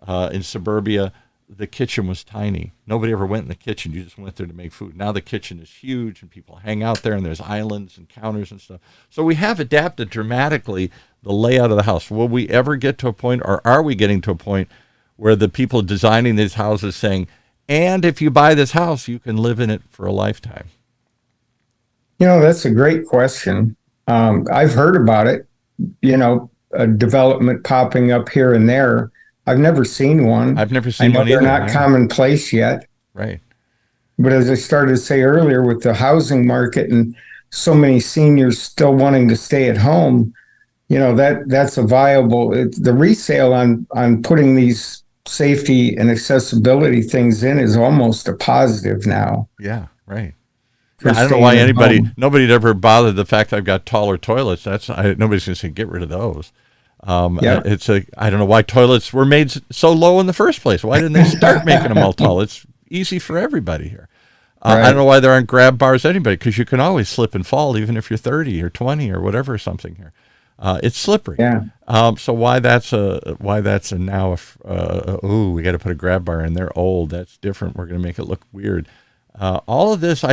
in suburbia. The kitchen was tiny. Nobody ever went in the kitchen. You just went there to make food. Now the kitchen is huge, and people hang out there, and there's islands and counters and stuff. So we have adapted dramatically the layout of the house. Will we ever get to a point, or are we getting to a point, where the people designing these houses saying, and if you buy this house, you can live in it for a lifetime? That's a great question. I've heard about it, a development popping up here and there. I've never seen one. I've never seen one either. They're not commonplace yet. Right. But as I started to say earlier, with the housing market and so many seniors still wanting to stay at home, that's a viable. The resale on putting these safety and accessibility things in is almost a positive now. Yeah, right. Yeah, I don't know why nobody'd ever bothered the fact I've got taller toilets. Nobody's going to say get rid of those. I don't know why toilets were made so low in the first place. Why didn't they start making them all tall? It's easy for everybody here. Right. I don't know why there aren't grab bars anybody, because you can always slip and fall even if you're 30 or 20 or whatever or something here. It's slippery. Yeah. So why that's a now we got to put a grab bar in. They're old. That's different. We're going to make it look weird. All of this,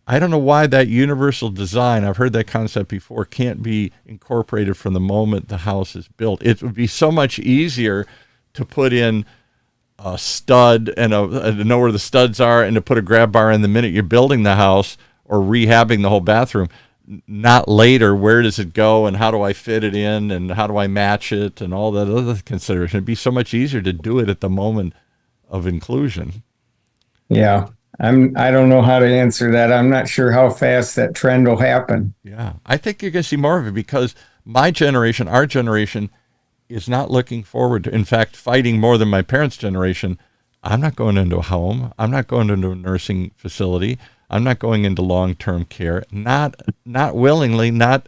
I don't know why that universal design, I've heard that concept before, can't be incorporated from the moment the house is built. It would be so much easier to put in a stud and to know where the studs are, and to put a grab bar in the minute you're building the house or rehabbing the whole bathroom, not later. Where does it go, and how do I fit it in, and how do I match it, and all that other consideration. It'd be so much easier to do it at the moment of inclusion. Yeah. I don't know how to answer that. I'm not sure how fast that trend will happen. Yeah, I think you're going to see more of it, because our generation, is not looking forward to, in fact, fighting more than my parents' generation. I'm not going into a home. I'm not going into a nursing facility. I'm not going into long-term care. Not willingly, not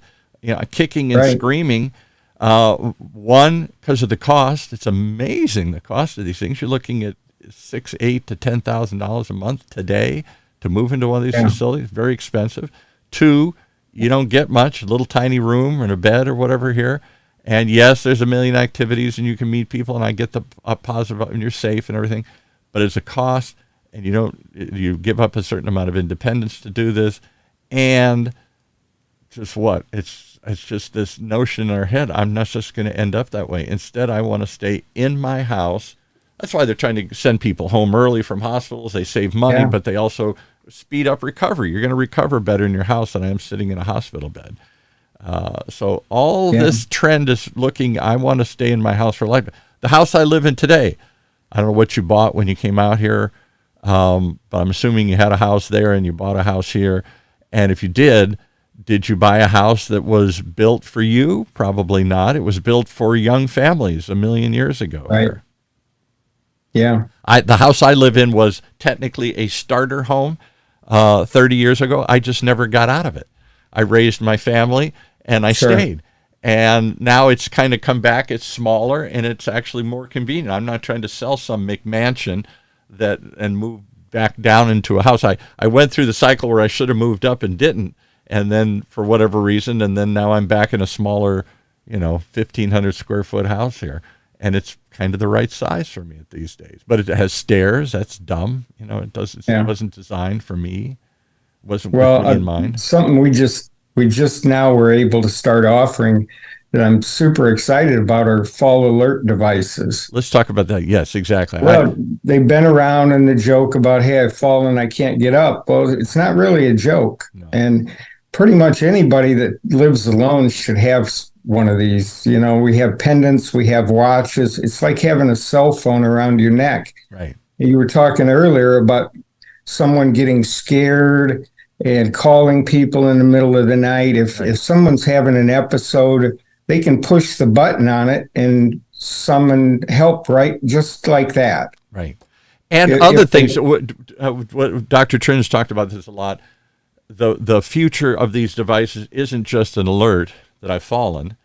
kicking and screaming. One, because of the cost. It's amazing, the cost of these things. You're looking at $6,000, $8,000 to $10,000 a month today to move into one of these facilities. Very expensive. Two, you don't get much, a little tiny room and a bed or whatever here. And yes, there's a million activities and you can meet people, and I get the positive, and you're safe and everything, but it's a cost, and you give up a certain amount of independence to do this. And just what? It's just this notion in our head, I'm not just going to end up that way. Instead, I want to stay in my house. That's why they're trying to send people home early from hospitals. They save money, but they also speed up recovery. You're going to recover better in your house than I am sitting in a hospital bed. So all this trend is looking, I want to stay in my house for life. The house I live in today, I don't know what you bought when you came out here, but I'm assuming you had a house there and you bought a house here. And if you did you buy a house that was built for you? Probably not. It was built for young families 1 million years ago. Right. Here. Yeah. The house I live in was technically a starter home 30 years ago. I just never got out of it. I raised my family and I stayed. And now it's kind of come back. It's smaller and it's actually more convenient. I'm not trying to sell some McMansion and move back down into a house. I went through the cycle where I should have moved up and didn't. And then for whatever reason, and then now I'm back in a smaller, 1,500 square foot house here. And it's kind of the right size for me these days. But it has stairs. That's dumb. It wasn't designed for me. It wasn't with me in mind. Something we just now were able to start offering that I'm super excited about are fall alert devices. Let's talk about that. Yes, exactly. Well, they've been around, and the joke about, hey, I've fallen, I can't get up. Well, it's not really a joke. No. And pretty much anybody that lives alone should have one of these. We have pendants, we have watches. It's like having a cell phone around your neck. Right. You were talking earlier about someone getting scared and calling people in the middle of the night. If someone's having an episode, they can push the button on it and summon help, right? Just like that. Right. And other If they, things, what Dr. Trin has talked about this a lot, the future of these devices isn't just an alert that I've fallen,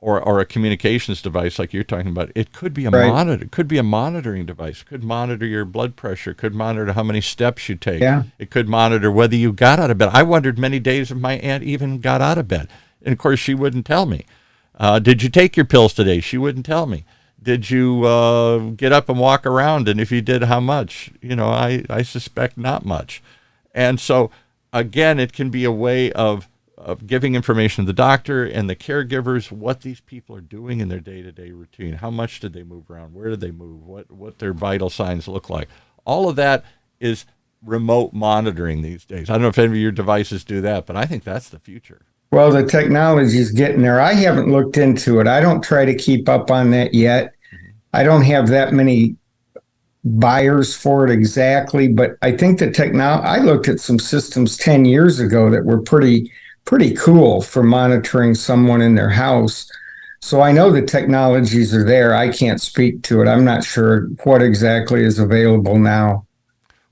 or a communications device like you're talking about. It could be a right, monitor. It could be a monitoring device. It could monitor your blood pressure. It could monitor how many steps you take. yeah, It could monitor whether you got out of bed. I wondered many days if my aunt even got out of bed. And, of course, she wouldn't tell me. Did you take your pills today? She wouldn't tell me. Did you get up and walk around? And if you did, how much? I suspect not much. And so, again, it can be a way of giving information to the doctor and the caregivers what these people are doing in their day-to-day routine. How much did they move around? Where did they move? What their vital signs look like? All of that is remote monitoring these days. I don't know if any of your devices do that, but I think that's the future. well, the technology is getting there. I haven't looked into it. I don't try to keep up on that yet. I don't have that many buyers for it exactly, but I think the technology, I looked at some systems 10 years ago that were pretty cool for monitoring someone in their house. So I know the technologies are there. I can't speak to it. I'm not sure what exactly is available now.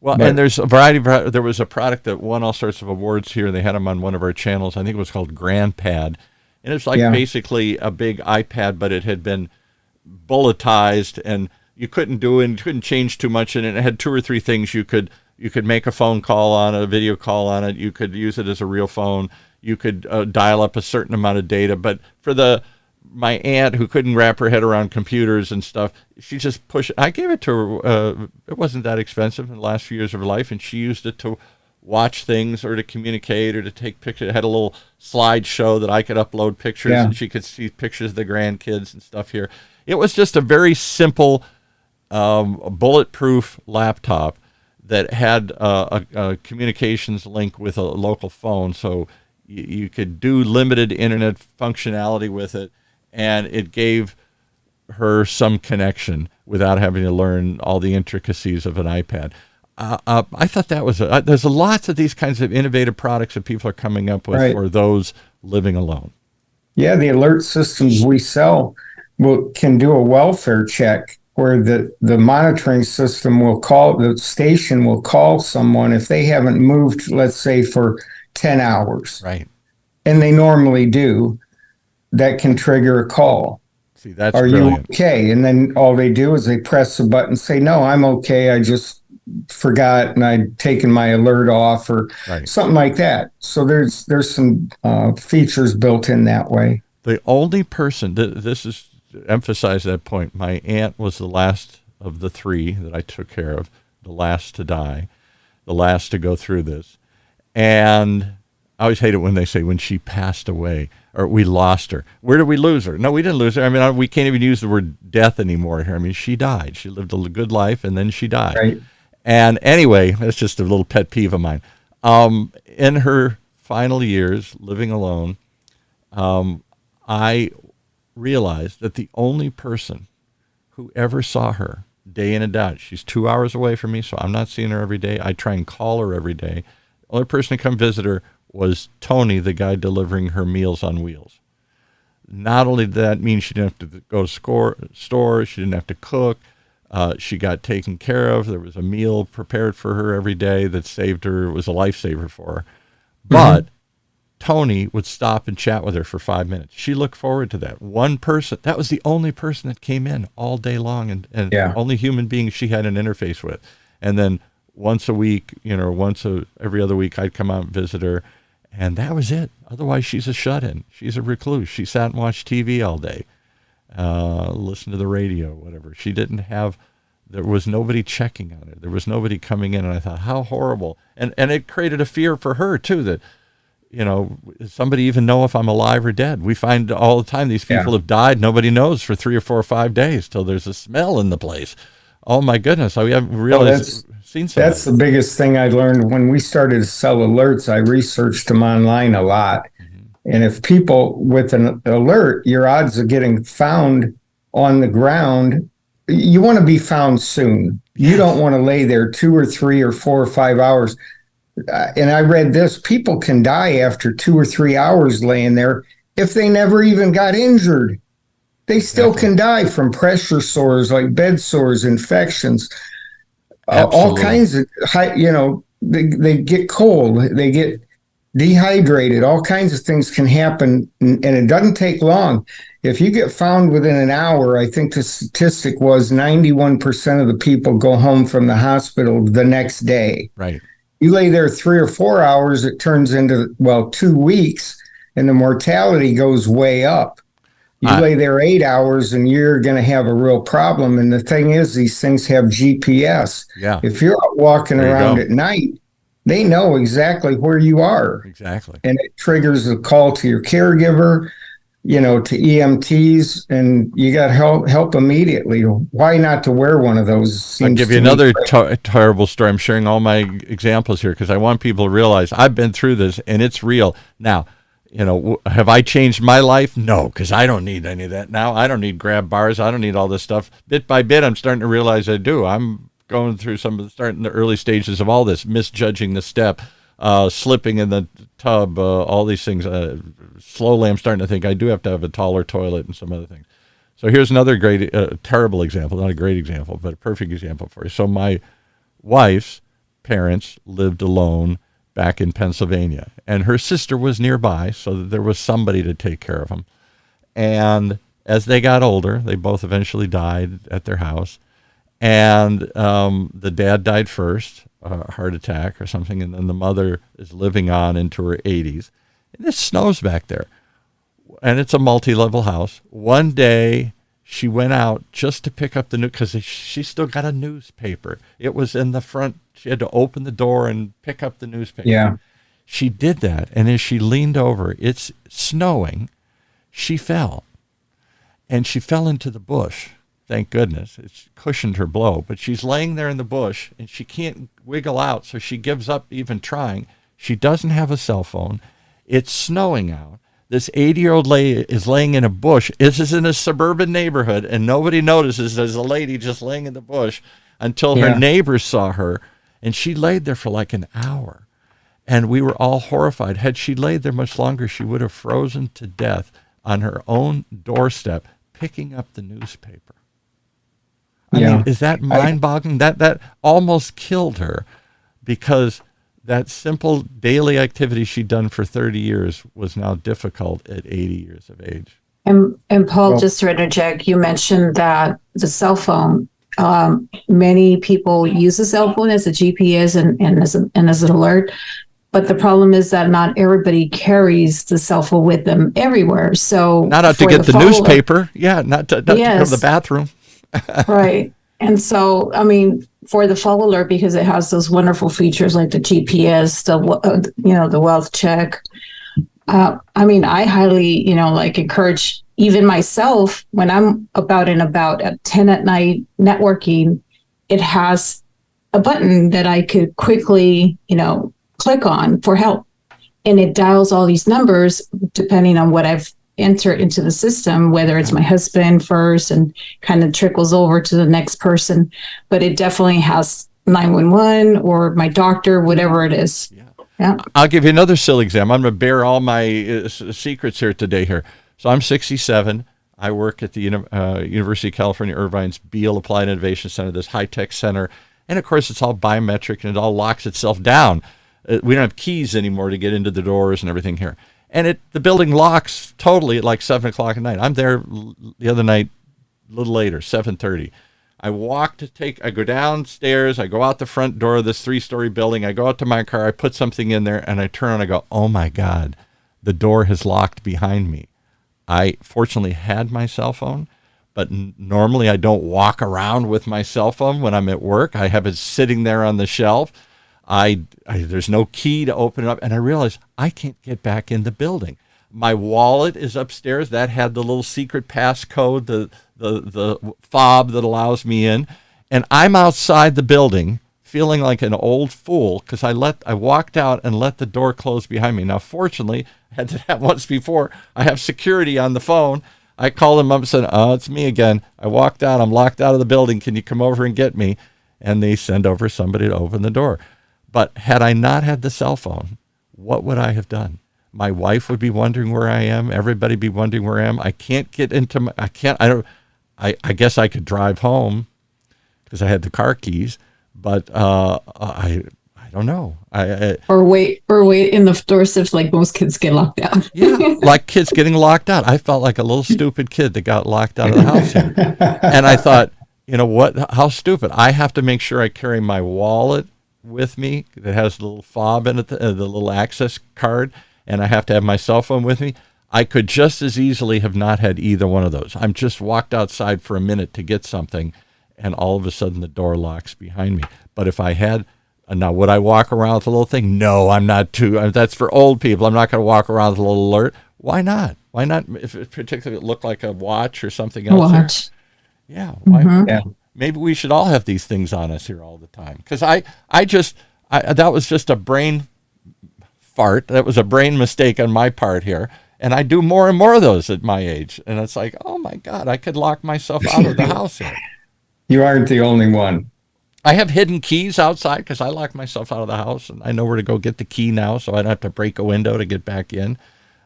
Well, But and there's a variety of, there was a product that won all sorts of awards here. They had them on one of our channels. I think it was called GrandPad. And it's like yeah, basically a big iPad, but it had been bulletized, and you couldn't change too much in it. It had two or three things. You could make a phone call on it, a video call on it. You could use it as a real phone. You could dial up a certain amount of data. But for my aunt who couldn't wrap her head around computers and stuff, she just pushed. I gave it to her. It wasn't that expensive in the last few years of her life, and she used it to watch things or to communicate or to take pictures. It had a little slideshow that I could upload pictures, yeah, and she could see pictures of the grandkids and stuff here. It was just a very simple, bulletproof laptop that had a communications link with a local phone, so you could do limited internet functionality with it, and it gave her some connection without having to learn all the intricacies of an iPad. I thought that was there's lots of these kinds of innovative products that people are coming up with right. for those living alone. Yeah, the alert systems we sell can do a welfare check where the monitoring system will call, the station will call someone if they haven't moved, let's say, for 10 hours. Right. And they normally do. That can trigger a call. See, that's Are brilliant. you okay? And then all they do is they press the button, say, no, I'm okay. I just forgot and I'd taken my alert off or Right. something like that. So there's some features built in that way. The only person this is to emphasize that point. My aunt was the last of the three that I took care of, the last to die, the last to go through this. And I always hate it when they say when she passed away or we lost her. Where did we lose her? No, we didn't lose her. I mean, we can't even use the word death anymore here. I mean, she died. She lived a good life, and then she died. Right. And anyway, that's just a little pet peeve of mine. In her final years living alone, I realized that the only person who ever saw her day in and out, she's 2 hours away from me, so I'm not seeing her every day. I try and call her every day. The only person to come visit her was Tony, the guy delivering her Meals on Wheels. Not only did that mean she didn't have to go to store, she didn't have to cook. She got taken care of. There was a meal prepared for her every day that saved her. It was a lifesaver for her. But Tony would stop and chat with her for 5 minutes. She looked forward to that. One person, that was the only person that came in all day long, and Yeah. only human being she had an interface with. And then once a week, every other week, I'd come out and visit her, and that was it. Otherwise, she's a shut-in. She's a recluse. She sat and watched TV all day, listened to the radio, whatever. There was nobody checking on her. There was nobody coming in, and I thought, how horrible. And it created a fear for her, too, that, does somebody even know if I'm alive or dead? We find all the time these people have died. Nobody knows for 3 or 4 or 5 days till there's a smell in the place. Oh, my goodness. I haven't realized seen something. That's the biggest thing I learned when we started to sell alerts. I researched them online a lot. And if people with an alert, your odds of getting found on the ground, you want to be found soon. You don't want to lay there 2 or 3 or 4 or 5 hours. And I read this, people can die after 2 or 3 hours laying there if they never even got injured. They still can die from pressure sores like bed sores, infections. all Absolutely. kinds of high, they get cold, they get dehydrated, all kinds of things can happen, and it doesn't take long. If you get found within an hour, I think the statistic was 91% of the people go home from the hospital the next day. Right. You lay there 3 or 4 hours, it turns into, well, 2 weeks, and the mortality goes way up. You I lay there 8 hours and you're going to have a real problem. And the thing is, these things have GPS. Yeah. If you're out walking There you around go. at night, they know exactly where you are. Exactly. And it triggers a call to your caregiver, to EMTs, and you got help immediately. Why not to wear one of those I'll seems give you to me another great. terrible story. I'm sharing all my examples here because I want people to realize I've been through this and it's real. Now, have I changed my life? No, because I don't need any of that now. I don't need grab bars. I don't need all this stuff. Bit by bit, I'm starting to realize I do. I'm going through starting the early stages of all this, misjudging the step, slipping in the tub, all these things. Slowly, I'm starting to think I do have to have a taller toilet and some other things. So here's another great, terrible example, not a great example, but a perfect example for you. So my wife's parents lived alone back in Pennsylvania, and her sister was nearby, so that there was somebody to take care of them. And as they got older, they both eventually died at their house. And the dad died first, a heart attack or something, and then the mother is living on into her 80s. And it snows back there, and it's a multi-level house. One day, she went out just to pick up the news because she still got a newspaper. It was in the front. She had to open the door and pick up the newspaper. Yeah. She did that, and as she leaned over, it's snowing, she fell. And she fell into the bush. Thank goodness. It's cushioned her blow. But she's laying there in the bush, and she can't wiggle out, so she gives up even trying. She doesn't have a cell phone. It's snowing out. This 80-year-old lady is laying in a bush. This is in a suburban neighborhood, and nobody notices there's a lady just laying in the bush until her Yeah. neighbors saw her, and she laid there for like an hour. And we were all horrified. Had she laid there much longer, she would have frozen to death on her own doorstep, picking up the newspaper. I mean, Yeah. is that I, mind-boggling? That almost killed her because that simple daily activity she'd done for 30 years was now difficult at 80 years of age. And Paul, well, just to interject, you mentioned that the cell phone. Many people use the cell phone as a GPS and as an alert, but the problem is that not everybody carries the cell phone with them everywhere. So Not out to for get the follow-up, newspaper. Yeah, not to go to the yes, bathroom. right. And so, I mean, for the fall alert, because it has those wonderful features like the GPS, the wealth check. I mean, I highly, encourage even myself when I'm about and about at 10 at night networking, it has a button that I could quickly, click on for help. And it dials all these numbers depending on what I've entered into the system, whether it's my husband first and kind of trickles over to the next person. But it definitely has 911 or my doctor, whatever it is. Yeah. Yeah. I'll give you another silly example. I'm going to bare all my secrets here today here. So I'm 67. I work at the University of California, Irvine's Beale Applied Innovation Center, this high-tech center. And, of course, it's all biometric, and it all locks itself down. We don't have keys anymore to get into the doors and everything here. And the building locks totally at like 7 o'clock at night. I'm there the other night, a little later, 7:30. I go downstairs, I go out the front door of this 3-story building, I go out to my car, I put something in there, and I turn and I go, oh my God, the door has locked behind me. I fortunately had my cell phone, but normally I don't walk around with my cell phone when I'm at work. I have it sitting there on the shelf. There's no key to open it up, and I realize I can't get back in the building. My wallet is upstairs. That had the little secret passcode, the fob that allows me in, and I'm outside the building feeling like an old fool because I walked out and let the door close behind me. Now, fortunately, I had that once before. I have security on the phone. I called them up and said, "Oh, it's me again. I walked out. I'm locked out of the building. Can you come over and get me?" And they send over somebody to open the door. But had I not had the cell phone, what would I have done? My wife would be wondering where I am. Everybody be wondering where I am. I can't get into I guess I could drive home because I had the car keys, But I don't know. Or wait in the doorsteps like most kids get locked out. Yeah, like kids getting locked out. I felt like a little stupid kid that got locked out of the house here. And I thought, you know what? How stupid. I have to make sure I carry my wallet with me that has the little fob in it, the little access card, and I have to have my cell phone with me. I could just as easily have not had either one of those. I'm just walked outside for a minute to get something, and all of a sudden the door locks behind me. But if I had, now would I walk around with a little thing? No, I'm not that's for old people. I'm not going to walk around with a little alert. Why not? Why not? If it particularly looked like a watch or something else. Watch. Yeah. Why? Mm-hmm. Yeah. Maybe we should all have these things on us here all the time. Because I that was just a brain fart. That was a brain mistake on my part here. And I do more and more of those at my age. And it's like, oh my God, I could lock myself out of the house here. You aren't the only one. I have hidden keys outside because I lock myself out of the house, and I know where to go get the key now, so I don't have to break a window to get back in.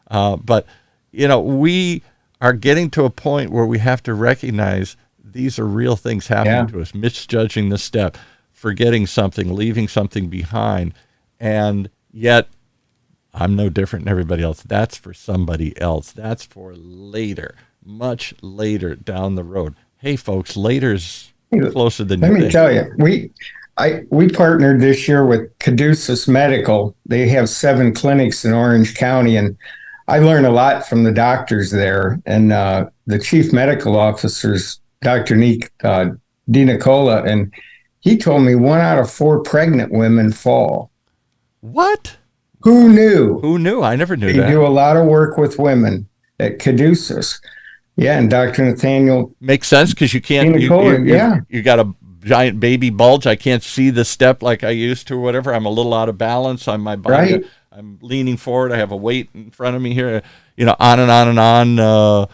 But, you know, we are getting to a point where we have to recognize these are real things happening to us, misjudging the step, forgetting something, leaving something behind, and yet I'm no different than everybody else. That's for somebody else. That's for later, much later down the road. Hey, folks, later's closer than you think. Let me tell you, we partnered this year with Caduceus Medical. They have 7 clinics in Orange County, and I learned a lot from the doctors there. And the chief medical officer's Dr. DiNicola, and he told me 1 out of 4 pregnant women fall. What? Who knew? Who knew? I never knew They that. do a lot of work with women at Caduceus. Yeah, and Dr. Nathaniel Makes sense because you can't. You got a giant baby bulge. I can't see the step like I used to, or whatever. I'm a little out of balance on my body. Right. I'm leaning forward. I have a weight in front of me here. You know, on and on and on.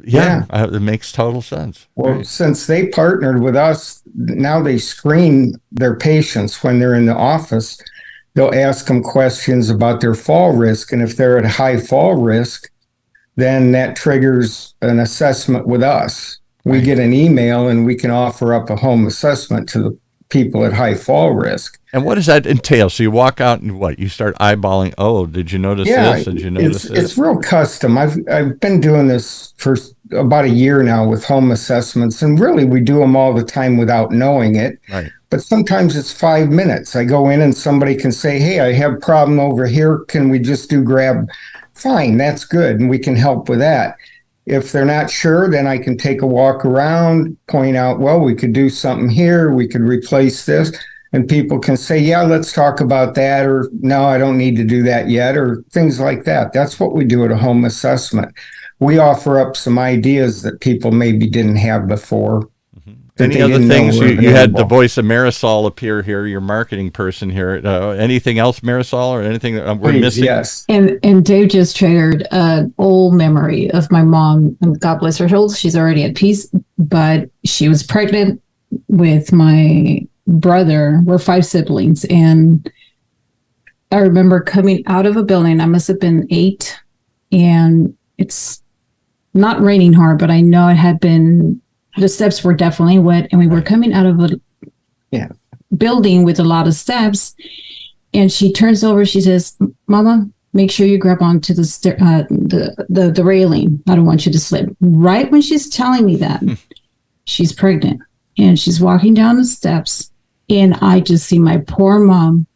It makes total sense. Well, Right. since they partnered with us, now they screen their patients when they're in the office. They'll ask them questions about their fall risk, and if they're at high fall risk, then that triggers an assessment with us. We get an email and we can offer up a home assessment to the people at high fall risk. And what does that entail? So you walk out and what? You start eyeballing, oh, did you notice this? Did you notice this? It's real custom. I've been doing this for about a year now with home assessments, and really we do them all the time without knowing it. Right. But sometimes it's 5 minutes. I go in and somebody can say, hey, I have a problem over here. Can we just grab? Fine, that's good, and we can help with that. If they're not sure, then I can take a walk around, point out, well, we could do something here, we could replace this, and people can say, yeah, let's talk about that, or no, I don't need to do that yet, or things like that. That's what we do at a home assessment. We offer up some ideas that people maybe didn't have before. Any other things? You had the voice of Marisol appear here, your marketing person here. Anything else, Marisol, or anything that we're missing? Yes. And Dave just triggered an old memory of my mom. And God bless her soul, she's already at peace, but she was pregnant with my brother. We're 5 siblings. And I remember coming out of a building. I must have been 8, and it's not raining hard, but I know it had been. The steps were definitely wet, and we were coming out of a building with a lot of steps. And she turns over. She says, "Mama, make sure you grab onto the railing. I don't want you to slip." Right when she's telling me that, she's pregnant, and she's walking down the steps, and I just see my poor mom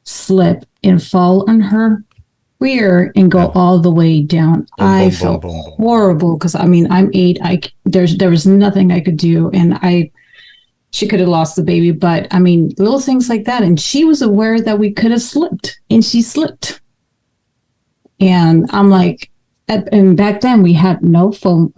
slip and fall on her rear and go all the way down. I felt horrible because I'm 8. There was nothing I could do, and she could have lost the baby. But little things like that, and she was aware that we could have slipped, and she slipped. And I'm like, and back then we had no phone.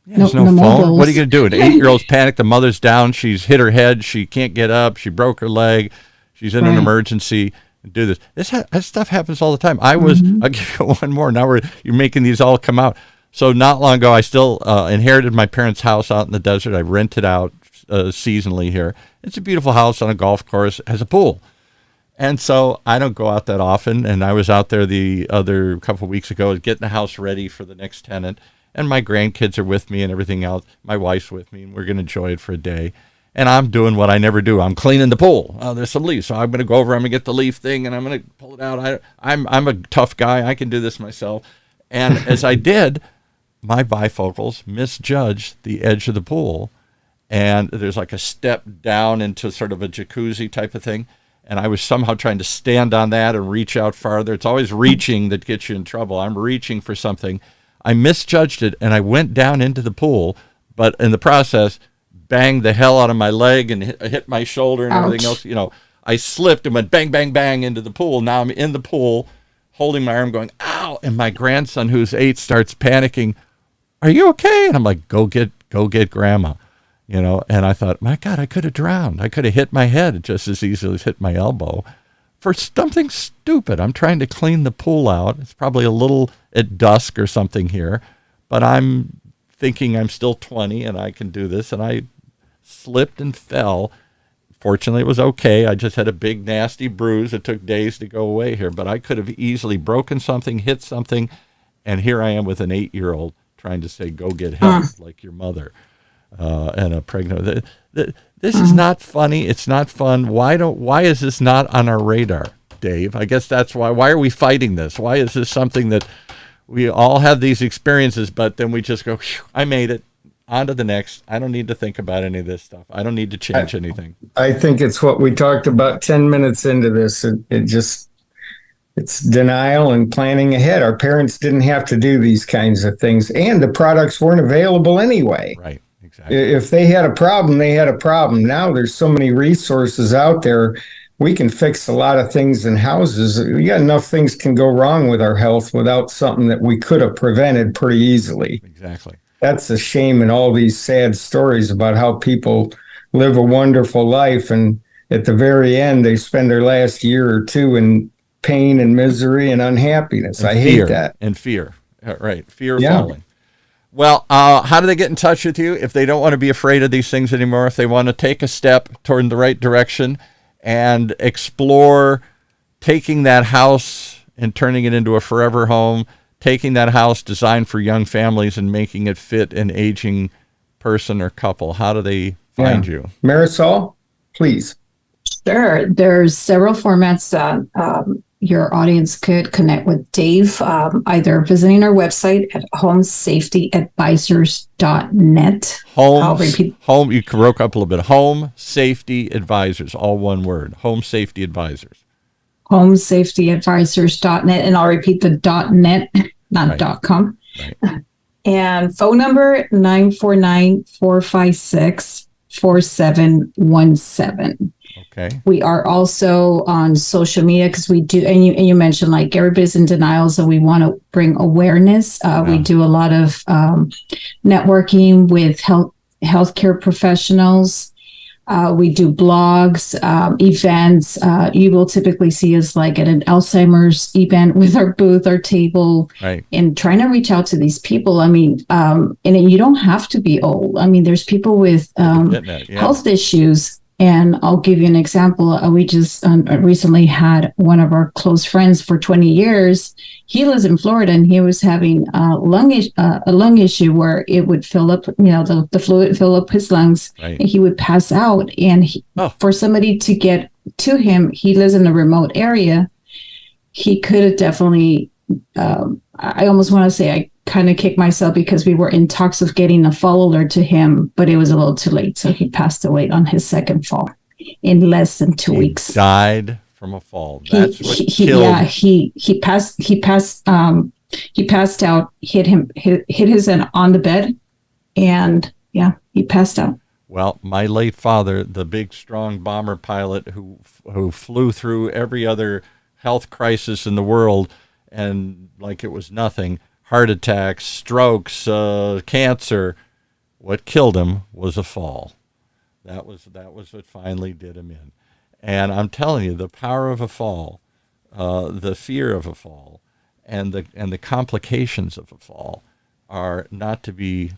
There's no phone. Mobiles. What are you going to do? An 8-year-old's panicked. The mother's down. She's hit her head. She can't get up. She broke her leg. She's in an emergency. Do this. This stuff happens all the time. I'll give you one more. Now you're making these all come out. So not long ago, I still inherited my parents' house out in the desert. I rented out seasonally here. It's a beautiful house on a golf course. It has a pool. And so I don't go out that often. And I was out there the other couple of weeks ago getting the house ready for the next tenant. And my grandkids are with me and everything else. My wife's with me, and we're going to enjoy it for a day. And I'm doing what I never do. I'm cleaning the pool. Oh, there's some leaves. So I'm going to go over, I'm going to get the leaf thing, and I'm going to pull it out. I'm a tough guy. I can do this myself. And as I did, my bifocals misjudged the edge of the pool. And there's like a step down into sort of a jacuzzi type of thing. And I was somehow trying to stand on that and reach out farther. It's always reaching that gets you in trouble. I'm reaching for something. I misjudged it, and I went down into the pool, but in the process, banged the hell out of my leg and hit my shoulder and everything else. I slipped and went bang, bang, bang into the pool. Now I'm in the pool, holding my arm, going, ow. And my grandson, who's 8, starts panicking. Are you okay? And I'm like, go get grandma. And I thought, my God, I could have drowned. I could have hit my head just as easily as hit my elbow for something stupid. I'm trying to clean the pool out. It's probably a little at dusk or something here, but I'm thinking I'm still 20 and I can do this. And I slipped and fell. Fortunately, it was okay. I just had a big, nasty bruise. It took days to go away here, but I could have easily broken something, hit something, and here I am with an 8-year-old trying to say, go get help, like your mother. And a pregnant. This is not funny. It's not fun. Why is this not on our radar, Dave? I guess that's why. Why are we fighting this? Why is this something that we all have these experiences, but then we just go, I made it, on to the next. I don't need to think about any of this stuff. I don't need to change anything. I think it's what we talked about 10 minutes into this. It's denial and planning ahead. Our parents didn't have to do these kinds of things, and the products weren't available anyway. Right. Exactly. If they had a problem, they had a problem. Now there's so many resources out there. We can fix a lot of things in houses. We got enough things can go wrong with our health without something that we could have prevented pretty easily. Exactly. That's a shame in all these sad stories about how people live a wonderful life, and at the very end, they spend their last year or two in pain and misery and unhappiness. And I fear, hate that. And fear. Right. Fear of falling. Well, how do they get in touch with you if they don't want to be afraid of these things anymore, if they want to take a step toward the right direction and explore taking that house and turning it into a forever home, taking that house designed for young families and making it fit an aging person or couple? How do they find you? Marisol, please. Sure. There's several formats that your audience could connect with Dave, either visiting our website at homesafetyadvisors.net. Home, you broke up a little bit. Home Safety Advisors, all one word. Home Safety Advisors. Homesafetyadvisors.net, and I'll repeat the .net, not .com. Right. And phone number 949-456-4717. Okay. We are also on social media because we do, and you mentioned like everybody's in denial, so we want to bring awareness. We do a lot of networking with healthcare professionals. We do blogs, events. You will typically see us like at an Alzheimer's event with our booth, our table, right, and trying to reach out to these people. I mean, and you don't have to be old. I mean, there's people with health issues. And I'll give you an example. We just recently had one of our close friends for 20 years. He lives in Florida, and he was having a lung issue where it would fill up, the fluid fill up his lungs, right, and he would pass out. And for somebody to get to him, he lives in a remote area. He could have definitely. I almost want to say I kind of kicked myself because we were in talks of getting a fall alert to him, but it was a little too late. So he passed away on his second fall in less than 2 weeks. Died from a fall. That's what killed. Yeah, he passed out, hit his end on the bed, and he passed out. Well, my late father, the big, strong bomber pilot who flew through every other health crisis in the world, and like it was nothing, heart attacks, strokes, cancer, what killed him was a fall. That was what finally did him in. And I'm telling you, the power of a fall, the fear of a fall, and the complications of a fall are not to be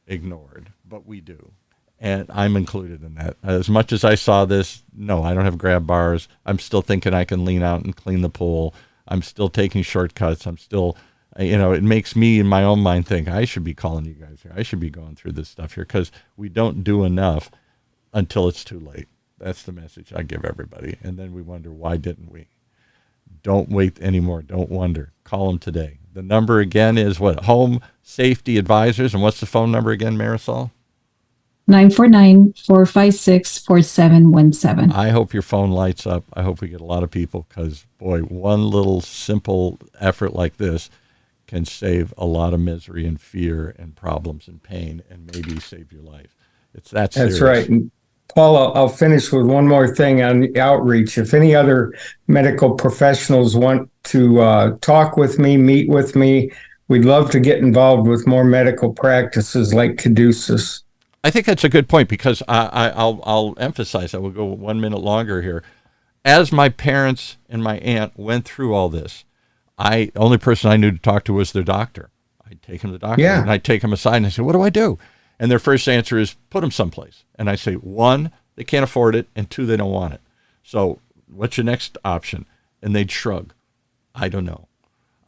ignored, but we do. And I'm included in that. As much as I saw this, no, I don't have grab bars. I'm still thinking I can lean out and clean the pool. I'm still taking shortcuts. I'm still, it makes me in my own mind think I should be calling you guys here. I should be going through this stuff here because we don't do enough until it's too late. That's the message I give everybody. And then we wonder, why didn't we? Don't wait anymore. Don't wonder. Call them today. The number again is what? Home Safety Advisors. And what's the phone number again, Marisol? 949-456-4717. I hope your phone lights up. I hope we get a lot of people because, boy, one little simple effort like this can save a lot of misery and fear and problems and pain and maybe save your life. It's that serious. That's right. And Paul, I'll finish with one more thing on the outreach. If any other medical professionals want to talk with me, meet with me, we'd love to get involved with more medical practices like Caduceus. I think that's a good point because I'll emphasize that. We'll go 1 minute longer here. As my parents and my aunt went through all this, the only person I knew to talk to was their doctor. I'd take him to the doctor and I'd take him aside and I say, what do I do? And their first answer is put them someplace. And I say, 1, they can't afford it, and 2, they don't want it. So what's your next option? And they'd shrug. I don't know.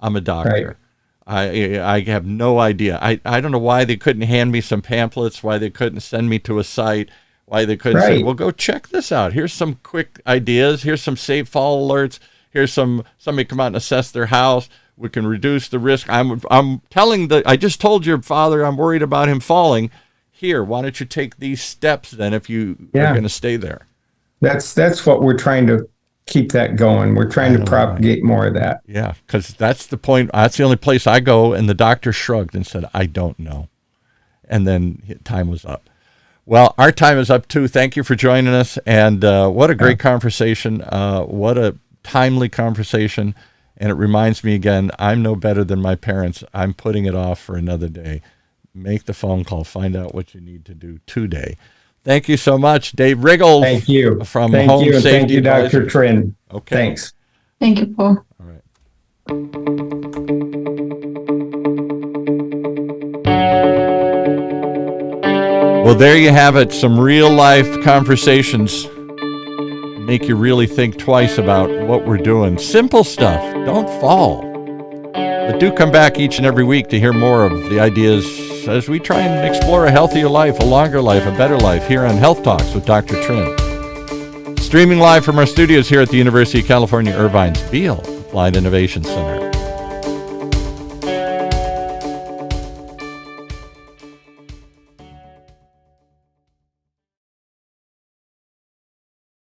I'm a doctor. Right. I have no idea. I don't know why they couldn't hand me some pamphlets, why they couldn't send me to a site, why they couldn't say, well, go check this out. Here's some quick ideas. Here's some safe fall alerts. Here's somebody come out and assess their house. We can reduce the risk. I'm telling I just told your father I'm worried about him falling. Here, why don't you take these steps then if you are going to stay there? That's what we're trying to keep that going. We're trying to propagate more of that. Yeah, because that's the point. That's the only place I go. And the doctor shrugged and said, I don't know. And then time was up. Well, our time is up too. Thank you for joining us. And what a great conversation. What a timely conversation. And it reminds me again, I'm no better than my parents. I'm putting it off for another day. Make the phone call. Find out what you need to do today. Thank you so much, Dave Riggle. Thank you. From Thank Home you, and Safety thank you, Dr. Advisors. TRINH. Okay. Thanks. Thank you, Paul. All right. Well, there you have it. Some real life conversations make you really think twice about what we're doing. Simple stuff. Don't fall. But do come back each and every week to hear more of the ideas as we try and explore a healthier life, a longer life, a better life here on Health Talks with Dr. TRINH. Streaming live from our studios here at the University of California, Irvine's Beale Applied Innovation Center.